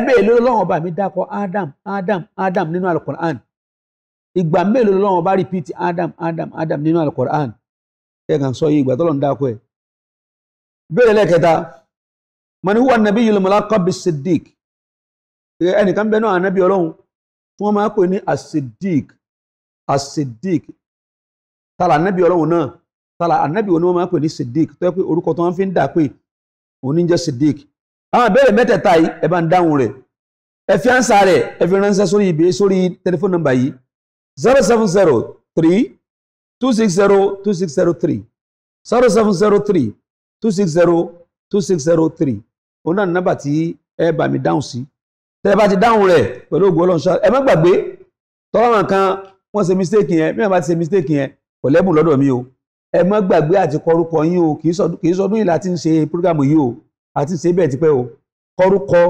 mélòó lọ́wọ́ bá mi dákọ̀ Adam nínú al-Qur'an ìgbà mélòó lọ́wọ́ bá rìpíìtì Adam nínú al-Qur'an ẹ̀ kàn sọ yìí ìgbà tọ́lọ̀ ń dákọ̀ ẹ̀. ìbéèrè lẹ́kẹta man huwa an-nabiyyul mulaqab bis-siddiq ẹnìkan bẹ́ẹ̀ náà ànábì ọlọ́run tí wọ́n máa pè ní as-siddiq tala ànábì ọlọ́run náà tala ànábì wọn ni wọ́n máa pè ní siddiq tó yẹ pé orúkọ tó wọ́n fi ń dà pé òun ní jẹ́ siddiq. àwọn ìbéèrè mẹ́tẹ̀ẹ̀ta yìí ẹ bá ń dáhùn rẹ̀ ẹ fi ánsà rẹ̀ ẹ fi ránṣẹ́ sórí tẹlifóònù nọ́mbà yìí 07032602603 07032602603 òun náà ní nọ́mbà tí ẹ bá mi dáhùn sí tẹ́ ẹ bá ti dáhùn rẹ̀ pẹ̀lú ògùn ọlọ́run ṣáà ẹ má gbàgbé tọ́lọ́run kan wọ́n ṣe mistake yẹn bí wọ́n bá ti ṣe mistake yẹn kò lẹ́bùn lọ́dọ̀ mi o ẹ má gbàgbé àti kọrúkọ yín o kì í sọdún yìí láti ń ṣe program yìí o àti ṣe bẹ́ẹ̀ tipẹ́ o kọrúkọ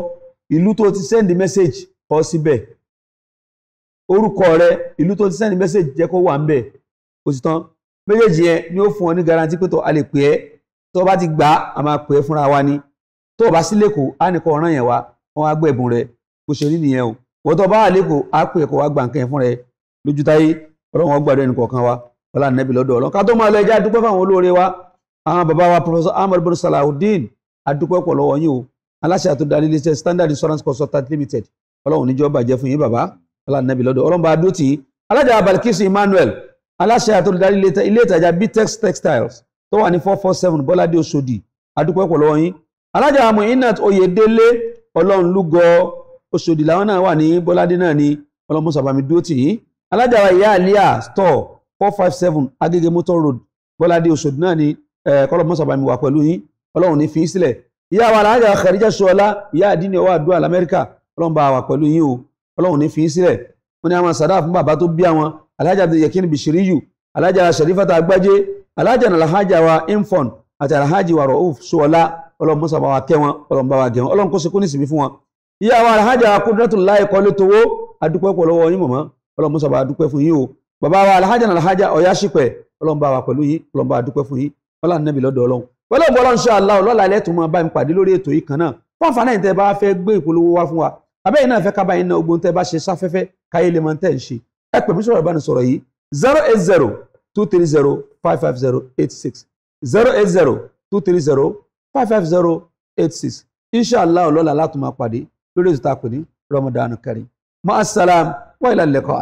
ìlú tó ti send message kọ síbẹ̀ orúkọ rẹ ìlú tó ti send message jẹ́ kó wà ń bẹ̀ kò sí tán méjèèjì yẹn ni ó fún ọ ní garanti pé tó a lè pè é tó o bá ti gbà á máa pè é fúnra wa ni tó o bá sí lẹ́kọ̀ọ́ á nìkan ọ̀ràn yẹn wá wọ́n á gbọ́ ẹ̀bùn rẹ bó ṣe rí nìyẹn o wọ́n tó bá wà lẹ́kọ̀ọ́ á pè é kó wá gbà nǹkan yẹn fúnra ẹ lójú táyé ọlọ́run wọn gbàdúrà ẹnì kọ̀ọ̀kan wa ọlá nẹ́bí lọ́dọ̀ ọlọ́run ká tó máa lọ ẹjẹ́ adúpẹ́ fáwọn olóore wa àwọn bàbá wa Professor Ahmad bin Salahuddin adúpẹ́ pọ̀ lọ́wọ́ yín o aláṣẹ àti olùdarí iléeṣẹ́ Standard Insurance Consultant Limited ọlọ́run níjọ́ bàjẹ́ fún yín bàbá ọlá nẹ́bí lọ́dọ̀ ọlọ́run bá dó tì í alájà Balkisu Emmanuel aláṣẹ àti olùdarí ilé ìtajà Btex Textiles tó wà ní 447 Bọ́ládé Òṣòdì adúpẹ́ pọ̀ lọ́wọ́ yín alájà Muinat Oyèdélé ọlọ́run lúgọ Òṣòdì làwọn náà wà ní Bọ́ládé náà ní ọlọ́run sàbàmì dó tì í alájà wa ìyá àlíà store 457 Agége Motor Road Bọ́ládé Òṣòdì náà ni kọ́lọ́mọ́ sábà mi wà pẹ̀lú yín ọlọ́run ní fi í sílẹ̀ ìyá wa alájà Khadija Ṣọlá ìyá àdínní ọwọ́ àdúrà lamẹ́ríkà ọlọ́run bá wà pẹ̀lú yín o ọlọ́run ní fi í sílẹ̀ wọ́n ní àwọn sàdá fún bàbá tó bí àwọn alájà Yakin Bishiriyu alájà Sharifata Agbájé alájà alhaja wa Infon àti alhaji wa Rauf Ṣọlá ọlọ́run mọ́sà bá wa kẹ́ wọn ọlọ́run bá wa gẹ̀ wọn ọlọ́run kó sekú nísìmí fún wọn ìyá wa alhaja Qudratullahi Kọ́lé Towó adúpẹ́ pọ̀ lọ́wọ́ yín mọ̀mọ́ ọlọ́run mọ́sà bá dúpẹ́ fún yín o bàbá wa alhaja Ọ̀yáṣípẹ̀ ọlọ́run bá wa pẹ̀lú yín ọlọ́run bá dúpẹ́ fún yín ọlọ́run nẹ́bí lọ́dọ̀ ọlọ́run pẹ̀lú ọ̀bọ̀ ọlọ́run ṣe àlá ọlọ́la ilẹ̀ tó máa bá mi pàdé lórí ètò yìí kan náà fún àǹfààní ẹ̀yin tẹ́ bá fẹ́ gbé ìpolówó wá fún wa abẹ́yìn náà fẹ́ ká báyìí náà ogun tẹ́ bá ṣe sáfẹ́fẹ́ káyé lè máa tẹ̀ ń ṣe ẹ pè mí sọ̀rọ̀ ìbánisọ̀rọ̀ yìí 080-230-55086 080-230-55086 inshallah ọlọ́la láti máa pàdé lórí ètò tá a pè ní Ramadan Kareem ma'as salam wa ila al-liqa.